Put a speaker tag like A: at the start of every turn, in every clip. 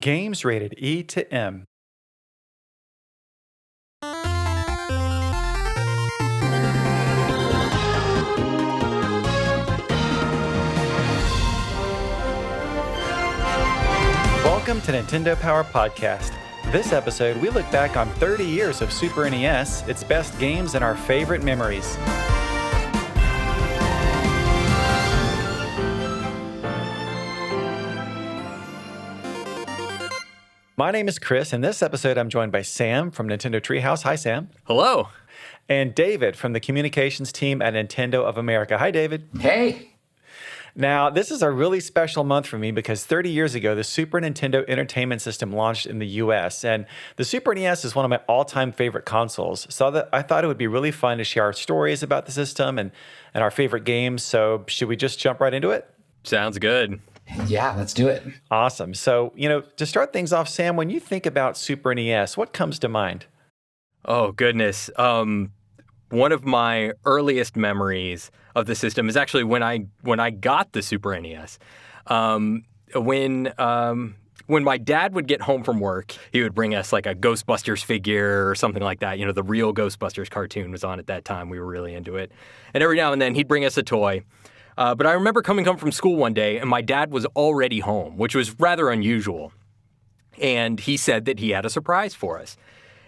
A: Games rated E to M. Welcome to Nintendo Power Podcast. This episode, we look back on 30 years of Super NES, its best games, and our favorite memories. My name is Chris, and this episode I'm joined by Sam from Nintendo Treehouse. Hi, Sam.
B: Hello.
A: And David from the communications team at Nintendo of America. Hi, David.
C: Hey.
A: Now, this is a really special month for me because 30 years ago, the Super Nintendo Entertainment System launched in the US, and the Super NES is one of my all-time favorite consoles. So I thought it would be really fun to share our stories about the system and our favorite games. So should we just jump right into it?
B: Sounds good.
C: Yeah, let's do it.
A: Awesome. So, to start things off, Sam, when you think about Super NES, what comes to mind?
B: Oh, goodness. One of my earliest memories of the system is actually when I got the Super NES. When my dad would get home from work, he would bring us like a Ghostbusters figure or something like that. The real Ghostbusters cartoon was on at that time. We were really into it. And every now and then he'd bring us a toy. But I remember coming home from school one day and my dad was already home, which was rather unusual. And he said that he had a surprise for us.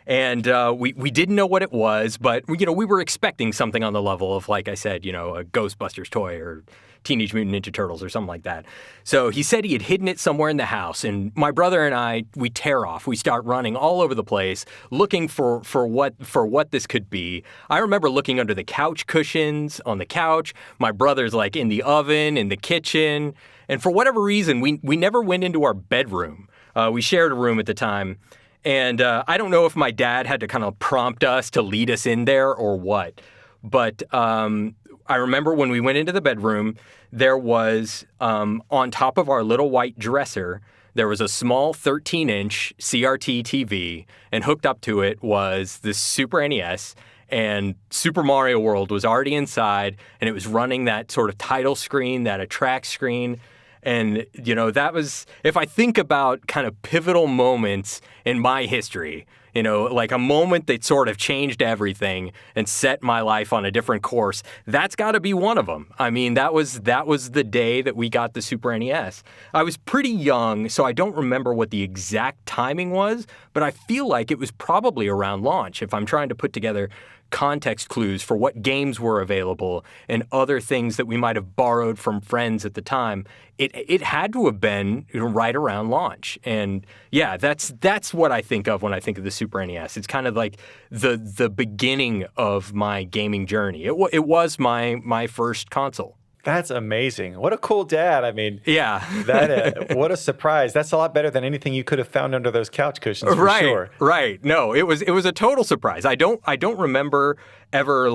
B: And we didn't know what it was, but we were expecting something on the level of, like I said, a Ghostbusters toy or Teenage Mutant Ninja Turtles or something like that. So he said he had hidden it somewhere in the house, and my brother and I, we tear off. We start running all over the place, looking for what this could be. I remember looking under the couch cushions on the couch. My brother's like in the oven, in the kitchen, and for whatever reason, we never went into our bedroom. We shared a room at the time. And I don't know if my dad had to kind of prompt us to lead us in there or what. But I remember when we went into the bedroom, there was, on top of our little white dresser, there was a small 13-inch CRT TV, and hooked up to it was the Super NES, and Super Mario World was already inside, and it was running that sort of title screen, that attract screen. And, that was, if I think about kind of pivotal moments in my history, like a moment that sort of changed everything and set my life on a different course, that's got to be one of them. I mean, that was the day that we got the Super NES. I was pretty young, so I don't remember what the exact timing was, but I feel like it was probably around launch if I'm trying to put together context clues for what games were available and other things that we might have borrowed from friends at the time. It had to have been right around launch. And yeah, that's what I think of when I think of the Super NES. It's kind of like the beginning of my gaming journey. It was my first console.
A: That's amazing. What a cool dad. I mean,
B: yeah.
A: What a surprise. That's a lot better than anything you could have found under those couch cushions, for sure.
B: Right. No, it was a total surprise. I don't remember ever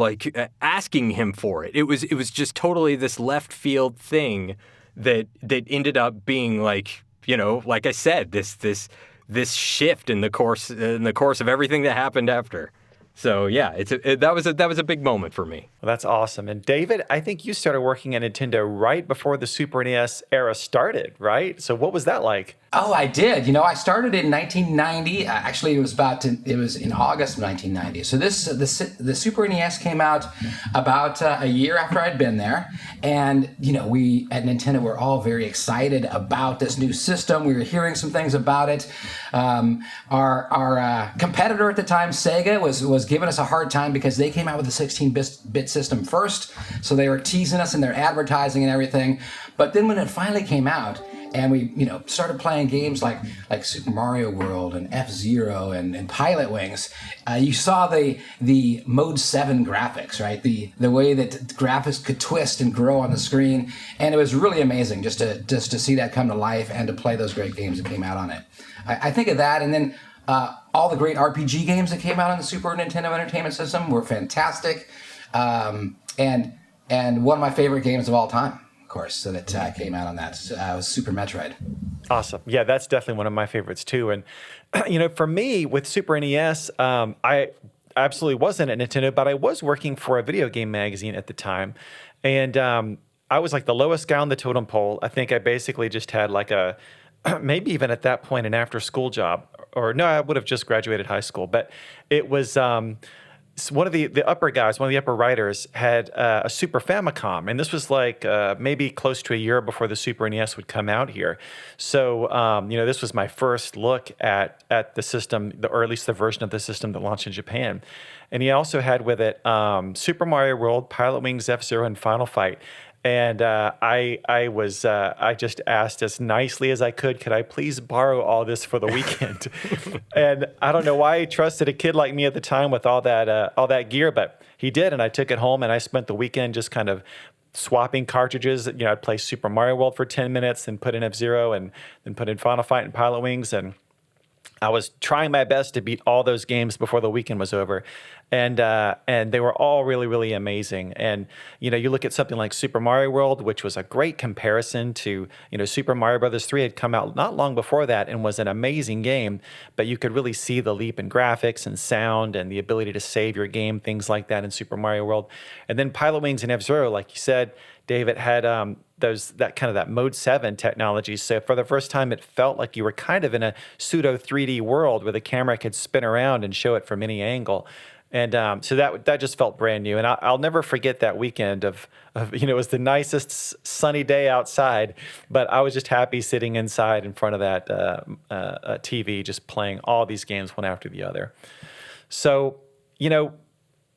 B: asking him for it. It was just totally this left field thing that ended up being like I said, this shift in the course of everything that happened after. So yeah, that was a big moment for me.
A: Well, that's awesome. And David, I think you started working at Nintendo right before the Super NES era started, right? So what was that like?
C: Oh, I did. I started in 1990. Actually, it was in August of 1990. So the Super NES came out about a year after I'd been there. And, we at Nintendo were all very excited about this new system. We were hearing some things about it. Our competitor at the time, Sega, was giving us a hard time because they came out with a 16-bit system first. So they were teasing us in their advertising and everything. But then when it finally came out, and we, started playing games like Super Mario World and F-Zero and Pilot Wings. You saw the Mode 7 graphics, right? The way that graphics could twist and grow on the screen, and it was really amazing just to see that come to life and to play those great games that came out on it. I think of that, and then all the great RPG games that came out on the Super Nintendo Entertainment System were fantastic, and one of my favorite games of all time. Course, so that came out on that was Super Metroid.
A: Awesome. Yeah, that's definitely one of my favorites too. And for me with Super NES, I absolutely wasn't at Nintendo, but I was working for a video game magazine at the time, and I was like the lowest guy on the totem pole. I think I basically just had like a maybe even at that point an after school job, or no, I would have just graduated high school. But it was one of the upper guys, one of the upper writers, had a Super Famicom, and this was like maybe close to a year before the Super NES would come out here. So this was my first look at the system, or at least the version of the system that launched in Japan. And he also had with it Super Mario World, Pilot Wings F-Zero, and Final Fight. And I just asked as nicely as I could I please borrow all this for the weekend? And I don't know why he trusted a kid like me at the time with all that gear, but he did. And I took it home and I spent the weekend just kind of swapping cartridges. I'd play Super Mario World for 10 minutes and put in F-Zero and then put in Final Fight and Pilot Wings. And I was trying my best to beat all those games before the weekend was over, and they were all really, really amazing. And you look at something like Super Mario World, which was a great comparison to Super Mario Brothers 3 had come out not long before that and was an amazing game, but you could really see the leap in graphics and sound and the ability to save your game, things like that in Super Mario World. And then Pilot Wings and F-Zero, like you said, David, had that Mode 7 technology. So for the first time, it felt like you were kind of in a pseudo 3D world where the camera could spin around and show it from any angle. And so that just felt brand new. And I'll never forget that weekend of it was the nicest sunny day outside, but I was just happy sitting inside in front of that TV, just playing all these games one after the other. So,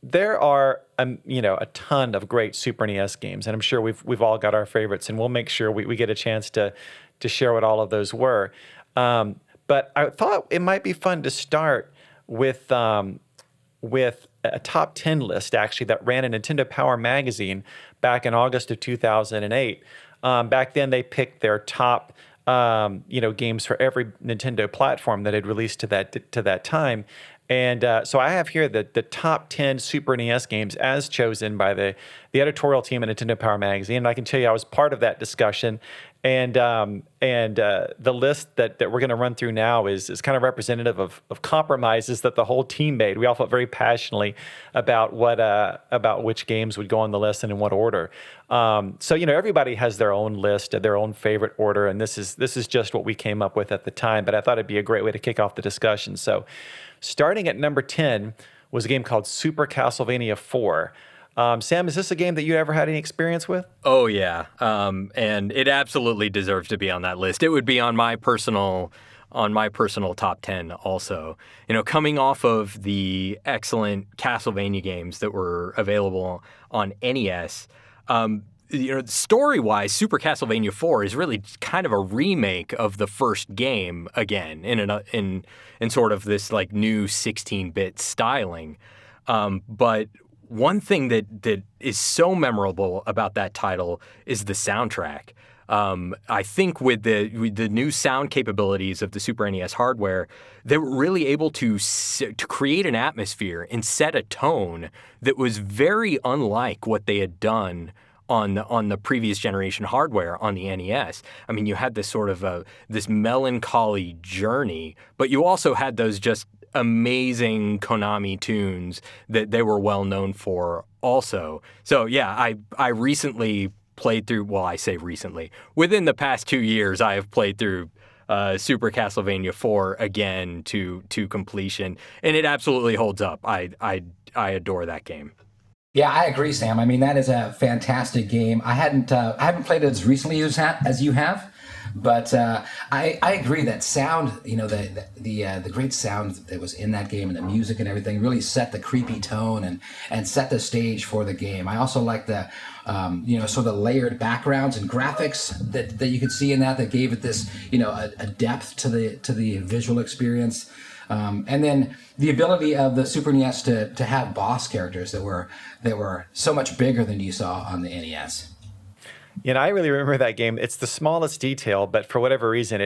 A: there are a ton of great Super NES games, and I'm sure we've all got our favorites, and we'll make sure we get a chance to share what all of those were. But I thought it might be fun to start with a top 10 list actually that ran in Nintendo Power magazine back in August of 2008. Back then, they picked their top games for every Nintendo platform that had released to that time. And so I have here the top 10 Super NES games as chosen by the editorial team at Nintendo Power Magazine. And I can tell you I was part of that discussion. And the list that we're going to run through now is kind of representative of compromises that the whole team made. We all felt very passionately about about which games would go on the list and in what order. So everybody has their own list, their own favorite order, and this is just what we came up with at the time. But I thought it'd be a great way to kick off the discussion. So, starting at number 10 was a game called Super Castlevania 4. Sam, is this a game that you ever had any experience with?
B: Oh, yeah. And it absolutely deserves to be on that list. It would be on my personal top 10 also. Coming off of the excellent Castlevania games that were available on NES, story-wise, Super Castlevania 4 is really kind of a remake of the first game again in sort of this like new 16-bit styling. But one thing that is so memorable about that title is the soundtrack. I think with the new sound capabilities of the Super NES hardware, they were really able to create an atmosphere and set a tone that was very unlike what they had done on the previous generation hardware on the NES. I mean, you had this sort of this melancholy journey, but you also had those just amazing Konami tunes that they were well known for also. So yeah, I recently played through, well, I say recently, within the past 2 years, I have played through Super Castlevania 4 again to completion, and it absolutely holds up. I adore that game.
C: Yeah, I agree, Sam. I mean, that is a fantastic game. I haven't played it as recently as you have, but I agree that sound, the great sound that was in that game and the music and everything really set the creepy tone and set the stage for the game. I also like the sort of layered backgrounds and graphics that you could see in that gave it this a depth to the visual experience. And then the ability of the Super NES to have boss characters that were so much bigger than you saw on the NES.
A: I really remember that game. It's the smallest detail, but for whatever reason,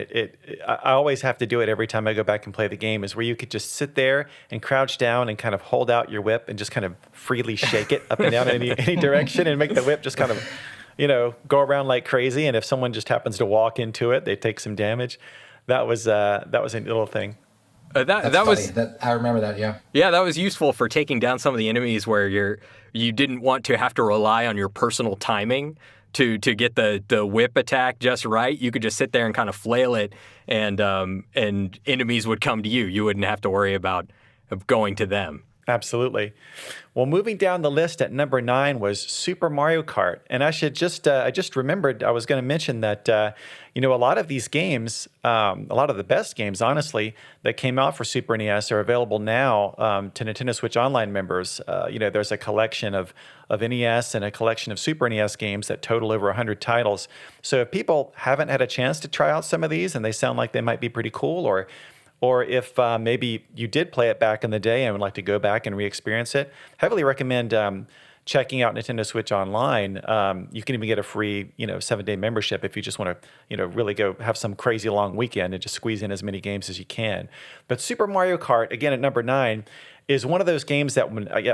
A: I always have to do it every time I go back and play the game, is where you could just sit there and crouch down and kind of hold out your whip and just kind of freely shake it up and down in any direction and make the whip just kind of, go around like crazy. And if someone just happens to walk into it, they take some damage. That was a little thing.
C: I remember that.
B: Yeah, that was useful for taking down some of the enemies where you didn't want to have to rely on your personal timing to get the whip attack just right, you could just sit there and kind of flail it, and enemies would come to you. You wouldn't have to worry about going to them.
A: Absolutely. Well, moving down the list at number 9 was Super Mario Kart, and I just remembered I was going to mention that a lot of these games, a lot of the best games, honestly, that came out for Super NES are available now to Nintendo Switch Online members. There's a collection of NES and a collection of Super NES games that total over 100 titles. So if people haven't had a chance to try out some of these and they sound like they might be pretty cool, or if maybe you did play it back in the day and would like to go back and re-experience it, heavily recommend checking out Nintendo Switch Online. You can even get a free, 7-day membership if you just want to, really go have some crazy long weekend and just squeeze in as many games as you can. But Super Mario Kart, again at number 9, is one of those games that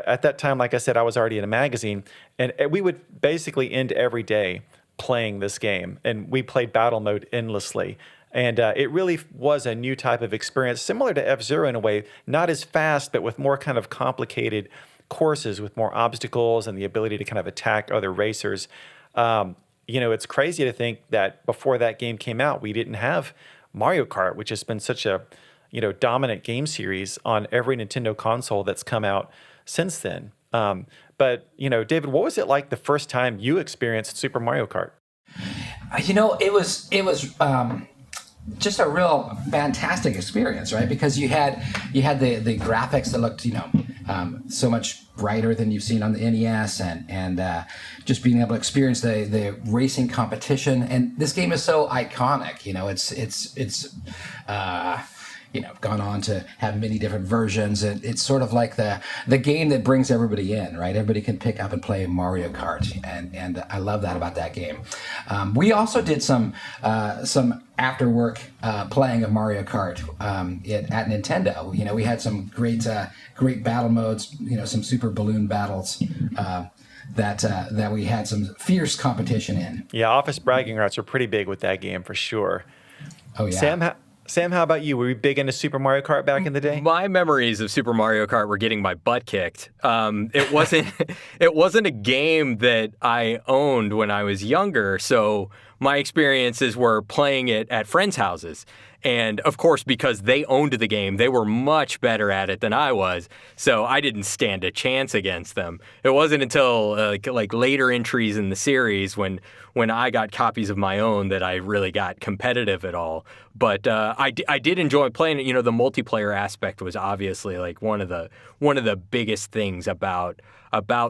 A: at that time, like I said, I was already in a magazine, and we would basically end every day playing this game, and we played battle mode endlessly. And it really was a new type of experience, similar to F-Zero in a way, not as fast, but with more kind of complicated courses with more obstacles and the ability to kind of attack other racers. It's crazy to think that before that game came out, we didn't have Mario Kart, which has been such a, dominant game series on every Nintendo console that's come out since then. But David, what was it like the first time you experienced Super Mario Kart?
C: It was just a real fantastic experience, right? Because you had the graphics that looked so much brighter than you've seen on the NES, and just being able to experience the racing competition. And this game is so iconic. It's gone on to have many different versions. And it's sort of like the game that brings everybody in, right? Everybody can pick up and play Mario Kart, and I love that about that game. We also did some after work playing of Mario Kart at Nintendo. We had some great battle modes. Some super balloon battles. That we had some fierce competition in.
A: Yeah, office bragging rights were pretty big with that game for sure.
C: Oh yeah.
A: Sam, how about you? Were you big into Super Mario Kart back in the day?
B: My memories of Super Mario Kart were getting my butt kicked. It wasn't a game that I owned when I was younger, so my experiences were playing it at friends' houses. And of course, because they owned the game, they were much better at it than I was. So I didn't stand a chance against them. It wasn't until like later entries in the series when I got copies of my own that I really got competitive at all. But I did enjoy playing it. The multiplayer aspect was obviously like one of the biggest things about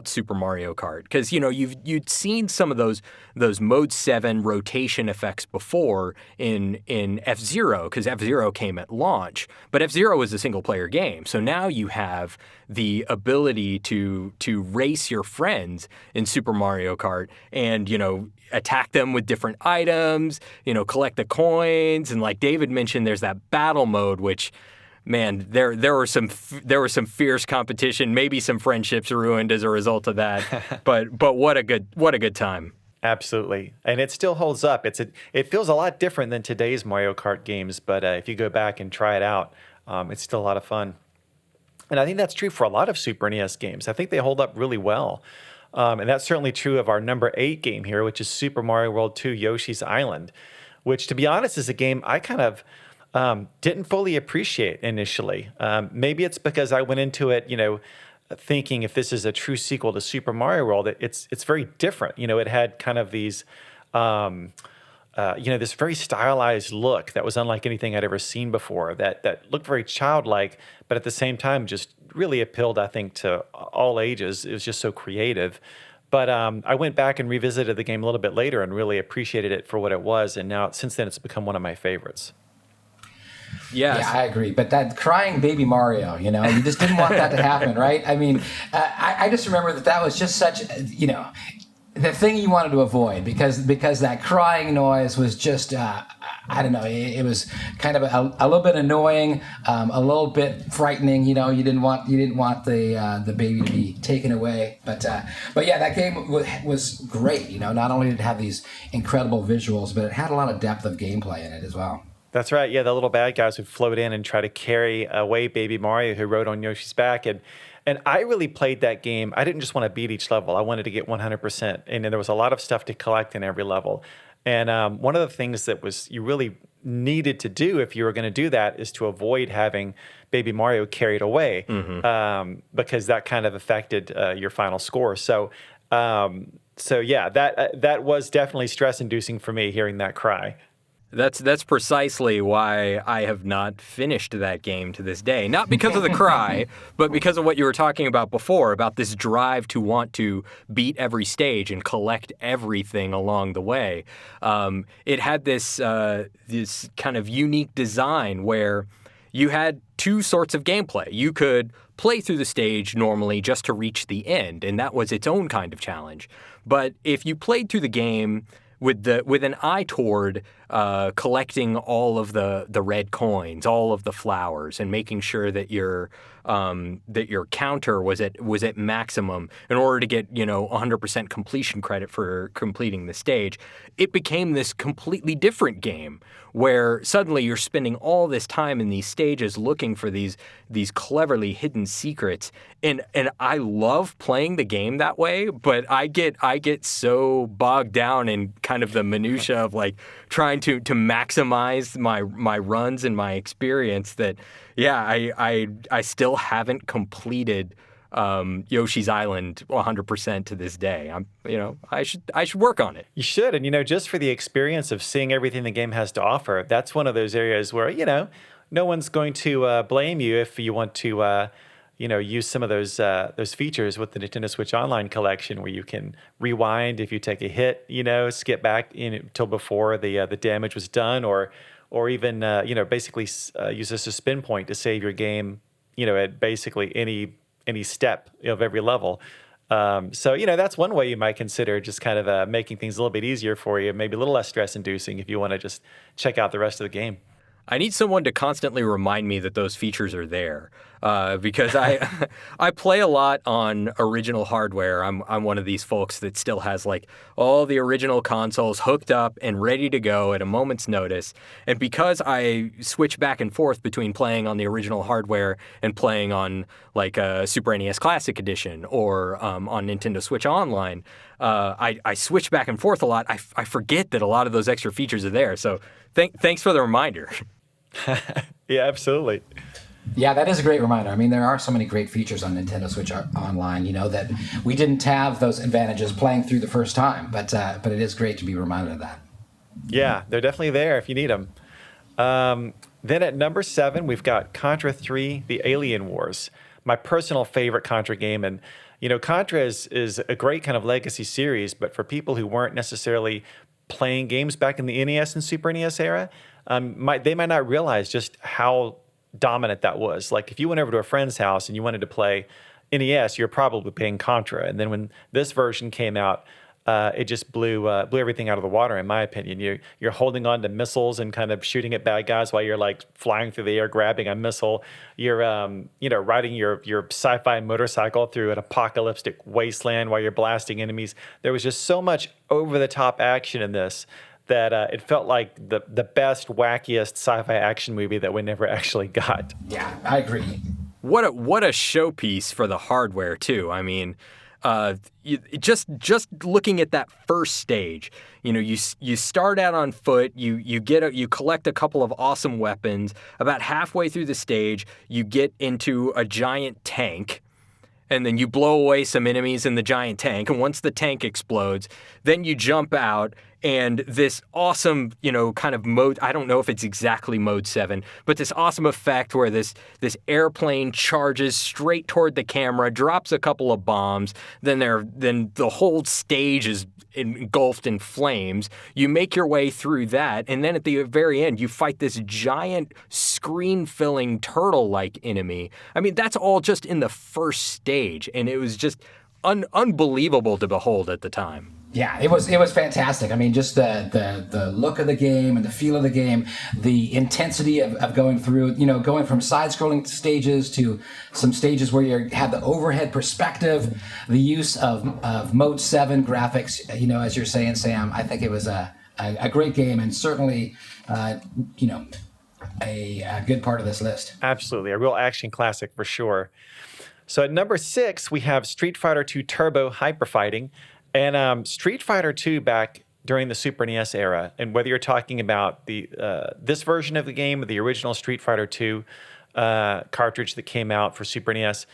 B: Super Mario Kart, because you'd seen some of those Mode 7 rotation effects before in F-Zero, because F-Zero came at launch, but F-Zero was a single player game, so now you have the ability to race your friends in Super Mario Kart and attack them with different items, collect the coins, and like David mentioned, there's that battle mode, which, man, there were some fierce competition, maybe some friendships ruined as a result of that. but what a good time.
A: Absolutely, and it still holds up. It feels a lot different than today's Mario Kart games, but if you go back and try it out, it's still a lot of fun. And I think that's true for a lot of Super NES games. I think they hold up really well. And that's certainly true of our number 8 game here, which is Super Mario World 2 Yoshi's Island, which, to be honest, is a game I kind of didn't fully appreciate initially. Maybe it's because I went into it, thinking if this is a true sequel to Super Mario World, it's very different. It had kind of these, this very stylized look that was unlike anything I'd ever seen before. That looked very childlike, but at the same time just really appealed, I think, to all ages. It was just so creative. But I went back and revisited the game a little bit later and really appreciated it for what it was. And now, since then, it's become one of my favorites.
B: Yes.
C: Yeah, I agree. But that crying baby Mario, you just didn't want that to happen, right? I mean, I just remember that was just such, the thing you wanted to avoid, because that crying noise was just, I don't know, it was kind of a little bit annoying, a little bit frightening. You didn't want the baby to be taken away. But yeah, that game was great. Not only did it have these incredible visuals, but it had a lot of depth of gameplay in it as well.
A: That's right. Yeah, the little bad guys would float in and try to carry away Baby Mario, who rode on Yoshi's back. And I really played that game. I didn't just want to beat each level. I wanted to get 100%. And then there was a lot of stuff to collect in every level. And one of the things that was you really needed to do if you were going to do that is to avoid having Baby Mario carried away, because that kind of affected your final score. So yeah, that was definitely stress-inducing for me hearing that cry.
B: That's precisely why I have not finished that game to this day. Not because of the cry, but because of what you were talking about before, about this drive to want to beat every stage and collect everything along the way. It had this kind of unique design where you had two sorts of gameplay. You could play through the stage normally just to reach the end, and that was its own kind of challenge. But if you played through the game with an eye toward collecting all of the red coins, all of the flowers, and making sure that your counter was at maximum in order to get 100% completion credit for completing the stage, it became this completely different game where suddenly you're spending all this time in these stages looking for these cleverly hidden secrets, and I love playing the game that way, but I get so bogged down in kind of the minutia of like trying to maximize my runs and my experience that I still haven't completed Yoshi's Island 100% to this day. I should work on it.
A: You should, and just for the experience of seeing everything the game has to offer, that's one of those areas where no one's going to blame you if you want to use some of those features with the Nintendo Switch Online collection, where you can rewind if you take a hit, skip back until before the damage was done, or even basically use a suspend point to save your game, at basically any step of every level. So that's one way you might consider just kind of making things a little bit easier for you, maybe a little less stress-inducing if you want to just check out the rest of the game.
B: I need someone to constantly remind me that those features are there, because I play a lot on original hardware. I'm one of these folks that still has like all the original consoles hooked up and ready to go at a moment's notice. And because I switch back and forth between playing on the original hardware and playing on like a Super NES Classic Edition or on Nintendo Switch Online, I switch back and forth a lot. I forget that a lot of those extra features are there. So thanks for the reminder.
A: Yeah, absolutely.
C: Yeah, that is a great reminder. I mean, there are so many great features on Nintendo Switch Online, that we didn't have those advantages playing through the first time. But it is great to be reminded of that.
A: Yeah, they're definitely there if you need them. Then at number 7, we've got Contra 3: The Alien Wars, my personal favorite Contra game. And Contra is a great kind of legacy series, but for people who weren't necessarily playing games back in the NES and Super NES era, they might not realize just how dominant that was. Like if you went over to a friend's house and you wanted to play NES, you're probably playing Contra. And then when this version came out, it just blew everything out of the water, in my opinion. You're holding on to missiles and kind of shooting at bad guys while you're like flying through the air, grabbing a missile. You're riding your sci-fi motorcycle through an apocalyptic wasteland while you're blasting enemies. There was just so much over-the-top action in this that it felt like the best, wackiest sci-fi action movie that we never actually got.
C: Yeah, I agree.
B: What a showpiece for the hardware too. I mean, just looking at that first stage, you start out on foot, you collect a couple of awesome weapons. About halfway through the stage, you get into a giant tank. And then you blow away some enemies in the giant tank. And once the tank explodes, then you jump out, and this awesome, kind of mode, I don't know if it's exactly mode 7, but this awesome effect where this airplane charges straight toward the camera, drops a couple of bombs, then the whole stage is engulfed in flames. You make your way through that, and then at the very end, you fight this giant screen-filling turtle-like enemy. I mean, that's all just in the first stage, and it was just unbelievable to behold at the time.
C: Yeah, it was fantastic. I mean, just the look of the game and the feel of the game, the intensity of going through, going from side-scrolling stages to some stages where you have the overhead perspective, the use of Mode 7 graphics, as you're saying, Sam. I think it was a a great game, and certainly, you know, a good part of this list.
A: Absolutely, a real action classic for sure. So at number 6, we have Street Fighter II Turbo Hyper Fighting. And Street Fighter II back during the Super NES era, and whether you're talking about the this version of the game or the original Street Fighter II cartridge that came out for Super NES,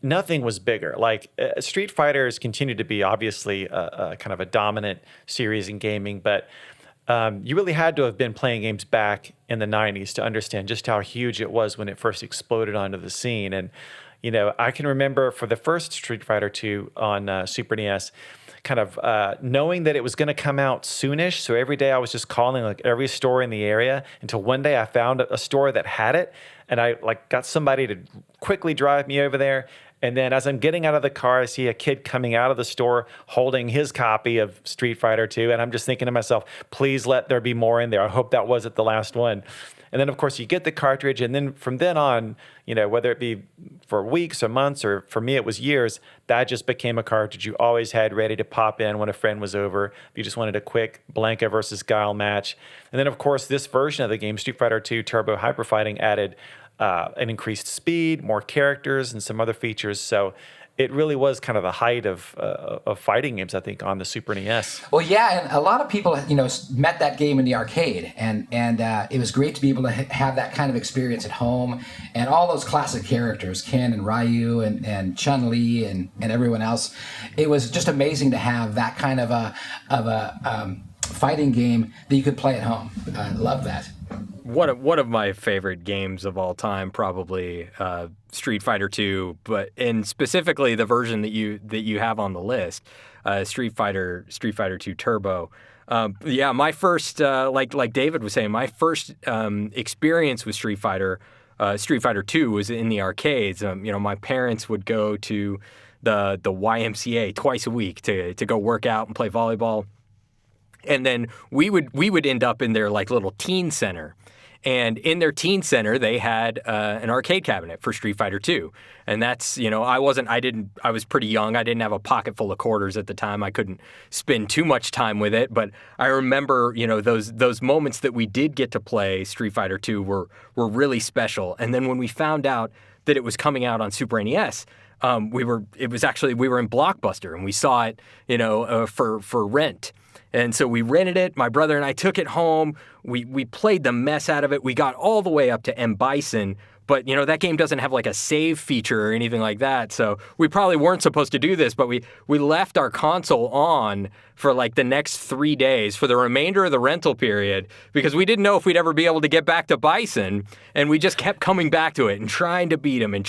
A: nothing was bigger. Like Street Fighter has continued to be obviously a kind of a dominant series in gaming, but you really had to have been playing games back in the 90s to understand just how huge it was when it first exploded onto the scene. And, you know, I can remember for the first Street Fighter II on Super NES, kind of knowing that it was going to come out soonish. So every day I was just calling like every store in the area until one day I found a store that had it. And I like got somebody to quickly drive me over there. And then as I'm getting out of the car, I see a kid coming out of the store holding his copy of Street Fighter II. And I'm just thinking to myself, please let there be more in there. I hope that wasn't the last one. And then, of course, you get the cartridge. And then from then on, you know, whether it be for weeks or months, or for me, it was years, that just became a cartridge you always had ready to pop in when a friend was over. If you just wanted a quick Blanca versus Guile match. And then, of course, this version of the game, Street Fighter II Turbo Hyper Fighting, added an increased speed, more characters, and some other features. So it really was kind of the height of fighting games, I think, on the Super NES.
C: Well, yeah, and a lot of people, you know, met that game in the arcade, and it was great to be able to have that kind of experience at home, and all those classic characters, Ken and Ryu and Chun-Li and everyone else. It was just amazing to have that kind of a fighting game that you could play at home. I love that.
B: One of my favorite games of all time, probably Street Fighter II, and specifically the version that you have on the list, Street Fighter II Turbo. Yeah, my first, like David was saying, my first experience with Street Fighter II was in the arcades. You know, my parents would go to the YMCA twice a week to go work out and play volleyball. And then we would end up in their like little teen center. And in their teen center, they had an arcade cabinet for Street Fighter II. And that's, you know, I was pretty young. I didn't have a pocket full of quarters at the time. I couldn't spend too much time with it. But I remember, you know, those moments that we did get to play Street Fighter II were really special. And then when we found out that it was coming out on Super NES, we were in Blockbuster, and we saw it, you know, for rent. And so we rented it. My brother and I took it home. We played the mess out of it. We got all the way up to M. Bison. But, you know, that game doesn't have like a save feature or anything like that. So we probably weren't supposed to do this, but we left our console on for like the next 3 days for the remainder of the rental period because we didn't know if we'd ever be able to get back to Bison. And we just kept coming back to it and trying to beat him. And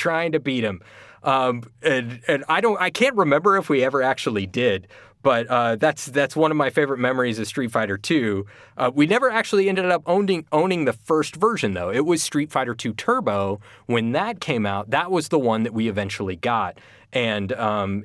B: I can't remember if we ever actually did. But that's one of my favorite memories of Street Fighter II. We never actually ended up owning the first version, though. It was Street Fighter II Turbo. When that came out, that was the one that we eventually got. And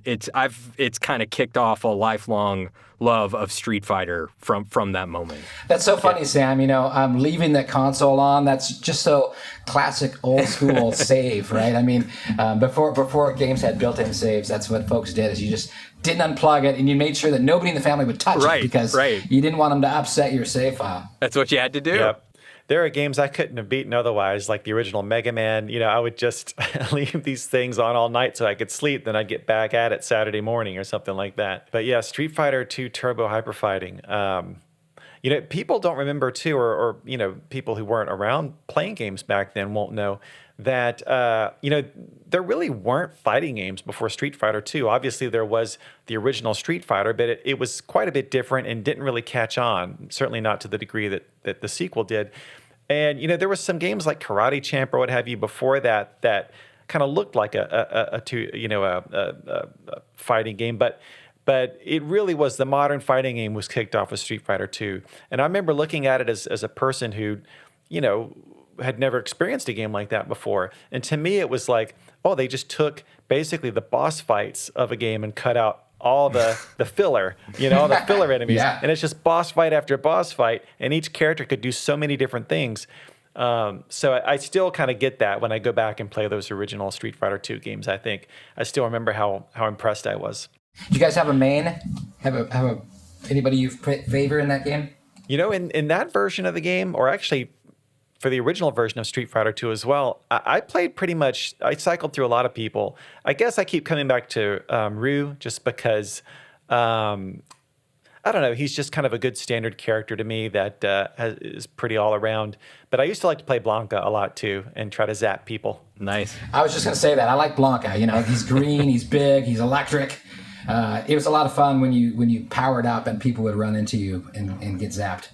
B: it's kind of kicked off a lifelong love of Street Fighter from that moment.
C: That's so funny, Sam. You know, leaving the console on, that's just so classic old school save, right? I mean, before games had built-in saves, that's what folks did, is you just didn't unplug it, and you made sure that nobody in the family would touch it because you didn't want them to upset your save file.
B: That's what you had to do.
A: Yep. There are games I couldn't have beaten otherwise, like the original Mega Man. You know, I would just leave these things on all night so I could sleep. Then I'd get back at it Saturday morning or something like that. But yeah, Street Fighter II Turbo Hyper Fighting. You know, people don't remember too, or you know, people who weren't around playing games back then won't know that you know, there really weren't fighting games before Street Fighter II. Obviously, there was the original Street Fighter, but it was quite a bit different and didn't really catch on. Certainly not to the degree that the sequel did. And you know, there was some games like Karate Champ or what have you before that kind of looked like a fighting game, but it really was the modern fighting game was kicked off with Street Fighter II. And I remember looking at it as a person who, you know, had never experienced a game like that before. And to me, it was like, oh, they just took basically the boss fights of a game and cut out all the filler, you know, all the filler enemies.
C: Yeah.
A: And it's just boss fight after boss fight. And each character could do so many different things. So I still kind of get that when I go back and play those original Street Fighter II games. I think I still remember how impressed I was.
C: Do you guys have a main? Have a anybody you favor in that game?
A: In that version of the game, or actually for the original version of Street Fighter 2 as well, I played pretty much, I cycled through a lot of people. I guess I keep coming back to Ryu just because, I don't know, he's just kind of a good standard character to me that is pretty all around. But I used to like to play Blanca a lot too and try to zap people.
B: Nice.
C: I was just going to say that. I like Blanca. He's green, he's big, he's electric. It was a lot of fun when you powered up and people would run into you and get zapped.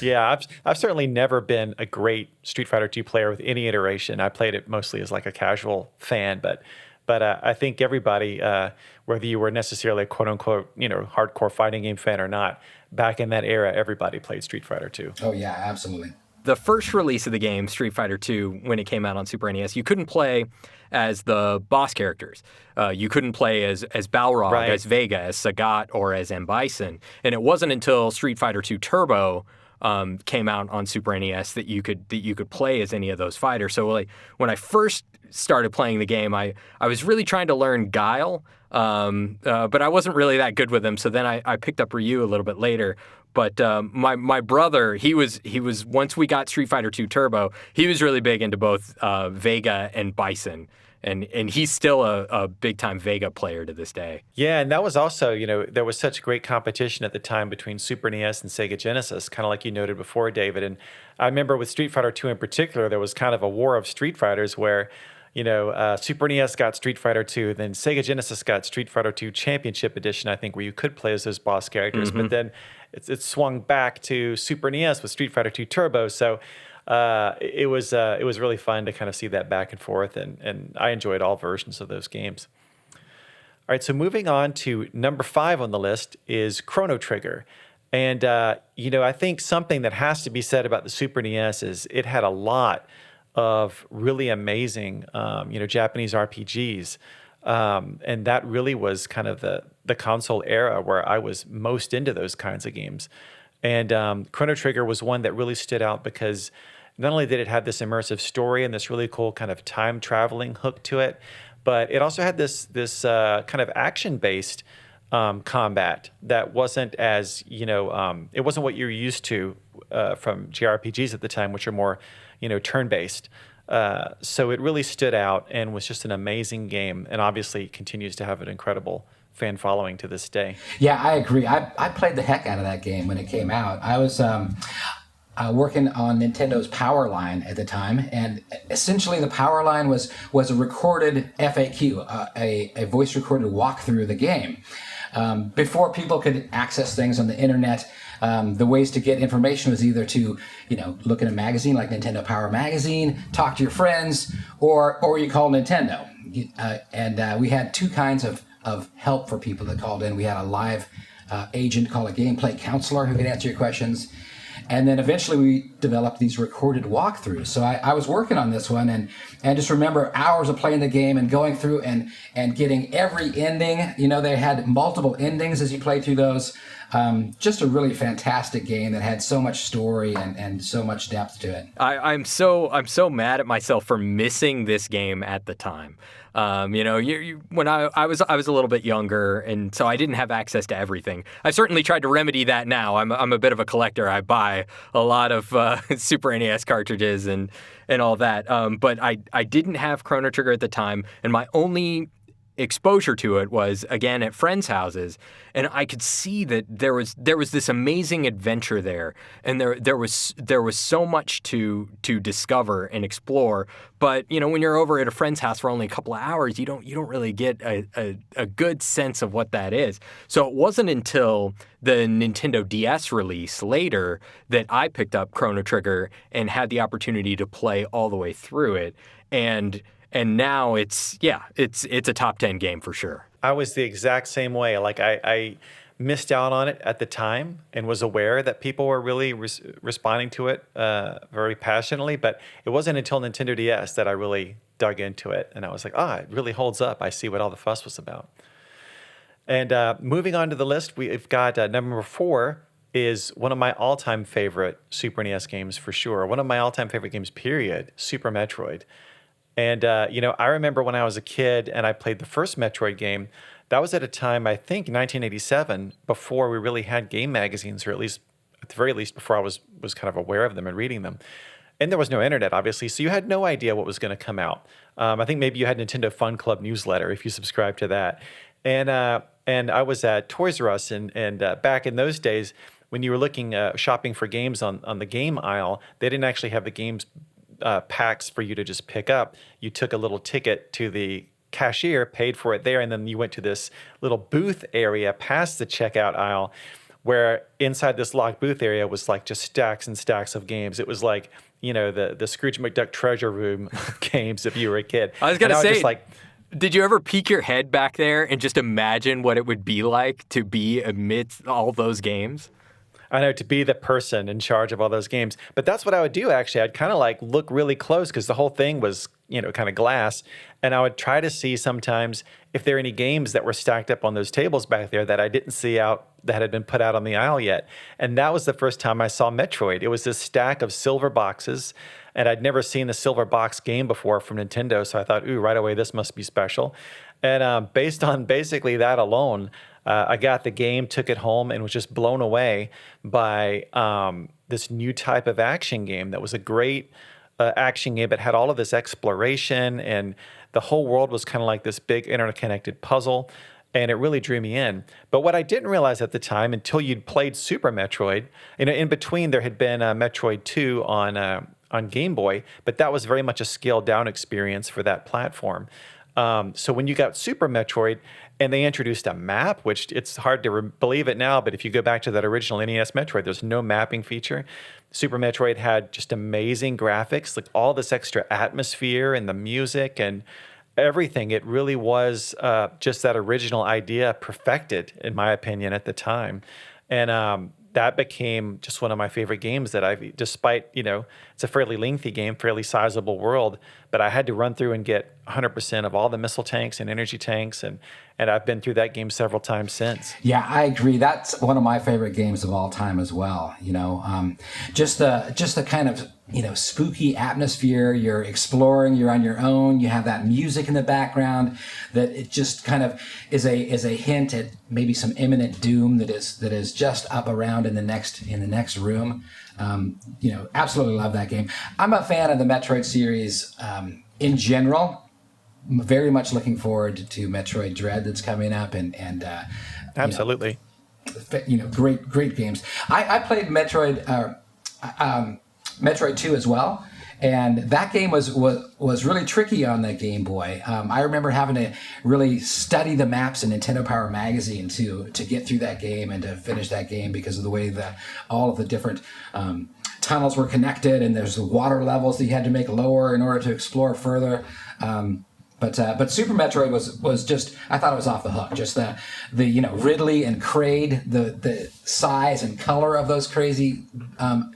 A: Yeah, I've certainly never been a great Street Fighter 2 player with any iteration. I played it mostly as like a casual fan, but I think everybody, whether you were necessarily a quote unquote hardcore fighting game fan or not, back in that era, everybody played Street Fighter 2.
C: Oh yeah, absolutely.
B: The first release of the game, Street Fighter 2, when it came out on Super NES, you couldn't play as the boss characters. You couldn't play as Balrog,
A: Right.
B: as Vega, as Sagat, or as M. Bison. And it wasn't until Street Fighter 2 Turbo came out on Super NES that you could play as any of those fighters. So like when I first started playing the game, I was really trying to learn Guile, but I wasn't really that good with him. So then I picked up Ryu a little bit later. But my brother, he was once we got Street Fighter 2 Turbo, he was really big into both Vega and Bison. And he's still a big-time Vega player to this day.
A: Yeah, and that was also, there was such great competition at the time between Super NES and Sega Genesis, kind of like you noted before, David. And I remember with Street Fighter 2 in particular, there was kind of a war of Street Fighters where, Super NES got Street Fighter 2, then Sega Genesis got Street Fighter 2 Championship Edition, I think, where you could play as those boss characters. But then it swung back to Super NES with Street Fighter 2 Turbo. So it was really fun to kind of see that back and forth, and I enjoyed all versions of those games. All right, so moving on to number 5 on the list is Chrono Trigger. And, I think something that has to be said about the Super NES is it had a lot of really amazing, Japanese RPGs. And that really was kind of the console era where I was most into those kinds of games. And Chrono Trigger was one that really stood out because not only did it have this immersive story and this really cool kind of time traveling hook to it, but it also had this kind of action based combat that wasn't as it wasn't what you're used to from JRPGs at the time, which are more turn based. So it really stood out and was just an amazing game, and obviously continues to have an incredible fan following to this day.
C: Yeah, I agree. I played the heck out of that game when it came out. I was working on Nintendo's Power Line at the time, and essentially the Power Line was a recorded FAQ, a voice recorded walkthrough of the game. Before people could access things on the internet, the ways to get information was either to, look in a magazine like Nintendo Power Magazine, talk to your friends, or you call Nintendo. And we had two kinds of help for people that called in. We had a live agent called a gameplay counselor who could answer your questions. And then eventually we developed these recorded walkthroughs. So I was working on this one and just remember hours of playing the game and going through and getting every ending. They had multiple endings as you played through those. Just a really fantastic game that had so much story and so much depth to it.
B: I'm so mad at myself for missing this game at the time. When I was a little bit younger, and so I didn't have access to everything. I've certainly tried to remedy that now. I'm a bit of a collector. I buy a lot of Super NES cartridges and all that. But I didn't have Chrono Trigger at the time, and my only exposure to it was again at friends' houses, and I could see that there was this amazing adventure there, and there was so much to discover and explore. But when you're over at a friend's house for only a couple of hours, you don't really get a good sense of what that is. So it wasn't until the Nintendo DS release later that I picked up Chrono Trigger and had the opportunity to play all the way through it, and now it's a top 10 game for sure.
A: I was the exact same way. Like I missed out on it at the time and was aware that people were really responding to it very passionately. But it wasn't until Nintendo DS that I really dug into it. And I was like, it really holds up. I see what all the fuss was about. And moving on to the list, we've got number 4 is one of my all-time favorite Super NES games for sure. One of my all-time favorite games, period, Super Metroid. And, I remember when I was a kid and I played the first Metroid game, that was at a time, I think, 1987, before we really had game magazines, or at least at the very least before I was kind of aware of them and reading them. And there was no internet, obviously, so you had no idea what was going to come out. I think maybe you had Nintendo Fun Club newsletter if you subscribed to that. And I was at Toys R Us, and back in those days, when you were looking shopping for games on the game aisle, they didn't actually have the games packs for you to just pick up. You took a little ticket to the cashier, paid for it there, and then you went to this little booth area past the checkout aisle, where inside this locked booth area was like just stacks and stacks of games. It was like, the Scrooge McDuck treasure room of games if you were a kid.
B: I was going to say,
A: just like,
B: did you ever peek your head back there and just imagine what it would be like to be amidst all those games?
A: I know, to be the person in charge of all those games. But that's what I would do, actually. I'd kind of like look really close because the whole thing was, kind of glass. And I would try to see sometimes if there are any games that were stacked up on those tables back there that I didn't see out that had been put out on the aisle yet. And that was the first time I saw Metroid. It was this stack of silver boxes. And I'd never seen the silver box game before from Nintendo. So I thought, ooh, right away, this must be special. And based on basically that alone, I got the game, took it home, and was just blown away by this new type of action game that was a great action game. It had all of this exploration, and the whole world was kind of like this big interconnected puzzle, and it really drew me in. But what I didn't realize at the time, until you'd played Super Metroid, in between there had been Metroid 2 on Game Boy, but that was very much a scaled-down experience for that platform. So when you got Super Metroid and they introduced a map, which it's hard to believe it now, but if you go back to that original NES Metroid, there's no mapping feature. Super Metroid had just amazing graphics, like all this extra atmosphere and the music and everything. It really was just that original idea perfected, in my opinion, at the time. And that became just one of my favorite games that I've, despite, it's a fairly lengthy game, fairly sizable world, but I had to run through and get 100% of all the missile tanks and energy tanks, and I've been through that game several times since.
C: Yeah, I agree. That's one of my favorite games of all time as well. Just the kind of spooky atmosphere. You're exploring. You're on your own. You have that music in the background. That it just kind of is a hint at maybe some imminent doom that is just up around in the next room. Absolutely love that game. I'm a fan of the Metroid series in general. I'm very much looking forward to Metroid Dread that's coming up, and
A: Absolutely.
C: Great games. I played Metroid 2 as well, and that game was really tricky on the Game Boy. I remember having to really study the maps in Nintendo Power Magazine to get through that game and to finish that game because of the way that all of the different tunnels were connected, and there's the water levels that you had to make lower in order to explore further. But Super Metroid was just, I thought it was off the hook. Just the Ridley and Kraid, the size and color of those crazy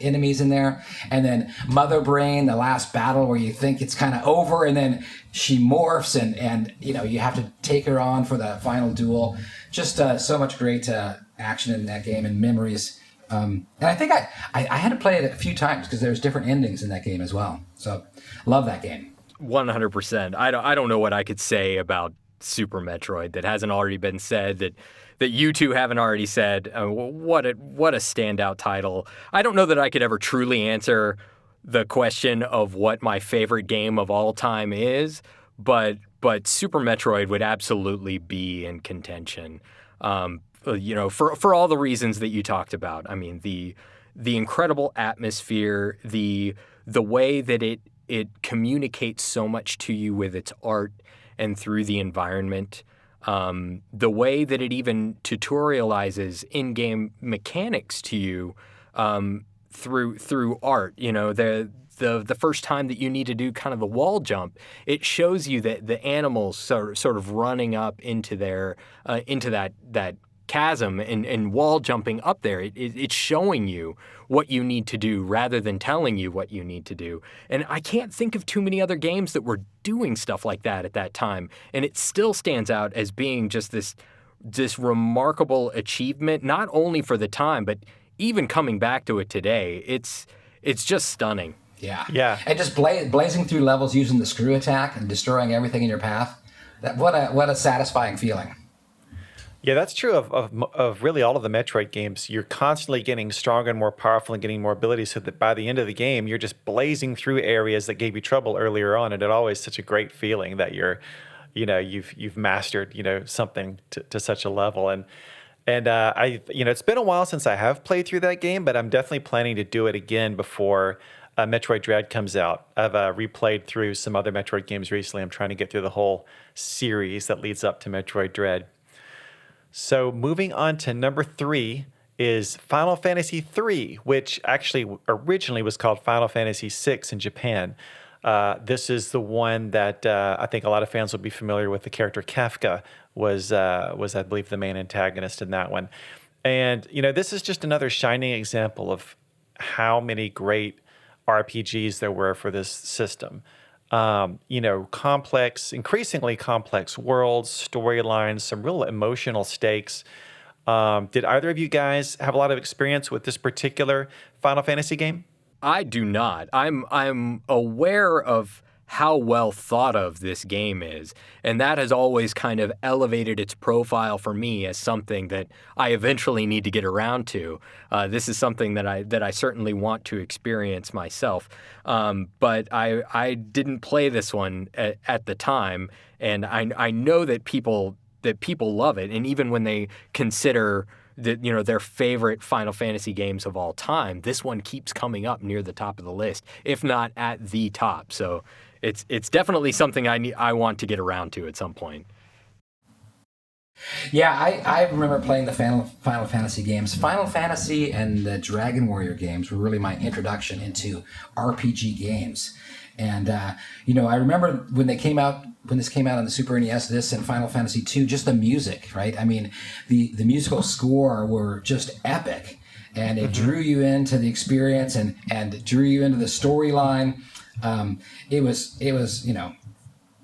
C: enemies in there, and then Mother Brain, the last battle where you think it's kind of over, and then she morphs, and you have to take her on for the final duel. Just so much great action in that game and memories. And I think I had to play it a few times because there's different endings in that game as well. So love that game.
B: 100%. I don't know what I could say about Super Metroid that hasn't already been said, that you two haven't already said. What a standout title. I don't know that I could ever truly answer the question of what my favorite game of all time is, but Super Metroid would absolutely be in contention. For all the reasons that you talked about. I mean, the incredible atmosphere, the way that it communicates so much to you with its art and through the environment. The way that it even tutorializes in-game mechanics to you through art. The first time that you need to do kind of the wall jump, it shows you that the animals sort of running up into that chasm and wall jumping up there. It's showing you what you need to do rather than telling you what you need to do. And I can't think of too many other games that were doing stuff like that at that time. And it still stands out as being just this remarkable achievement, not only for the time, but even coming back to it today. It's just stunning.
C: Yeah. And just blazing through levels using the screw attack and destroying everything in your path. What a satisfying feeling.
A: Yeah, that's true of really all of the Metroid games. You're constantly getting stronger and more powerful and getting more abilities so that by the end of the game, you're just blazing through areas that gave you trouble earlier on. And it always such a great feeling that you've mastered, something to such a level. And it's been a while since I have played through that game, but I'm definitely planning to do it again before Metroid Dread comes out. I've replayed through some other Metroid games recently. I'm trying to get through the whole series that leads up to Metroid Dread. So moving on to number 3 is Final Fantasy III, which actually originally was called Final Fantasy VI in Japan. This is the one that I think a lot of fans will be familiar with. The character Kafka was I believe the main antagonist in that one. And this is just another shining example of how many great RPGs there were for this system. Complex, increasingly complex worlds, storylines, some real emotional stakes. Did either of you guys have a lot of experience with this particular Final Fantasy game?
B: I do not. I'm aware of how well thought of this game is, and that has always kind of elevated its profile for me as something that I eventually need to get around to. This is something that I certainly want to experience myself, but I didn't play this one at the time, and I know that people love it, and even when they consider their favorite Final Fantasy games of all time, this one keeps coming up near the top of the list, if not at the top. So it's definitely something I want to get around to at some point.
C: Yeah, I remember playing the Final Fantasy games. Final Fantasy and the Dragon Warrior games were really my introduction into RPG games. And I remember when this came out on the Super NES, this and Final Fantasy II, just the music, right? I mean, the musical score were just epic, and it drew you into the experience and drew you into the storyline. It was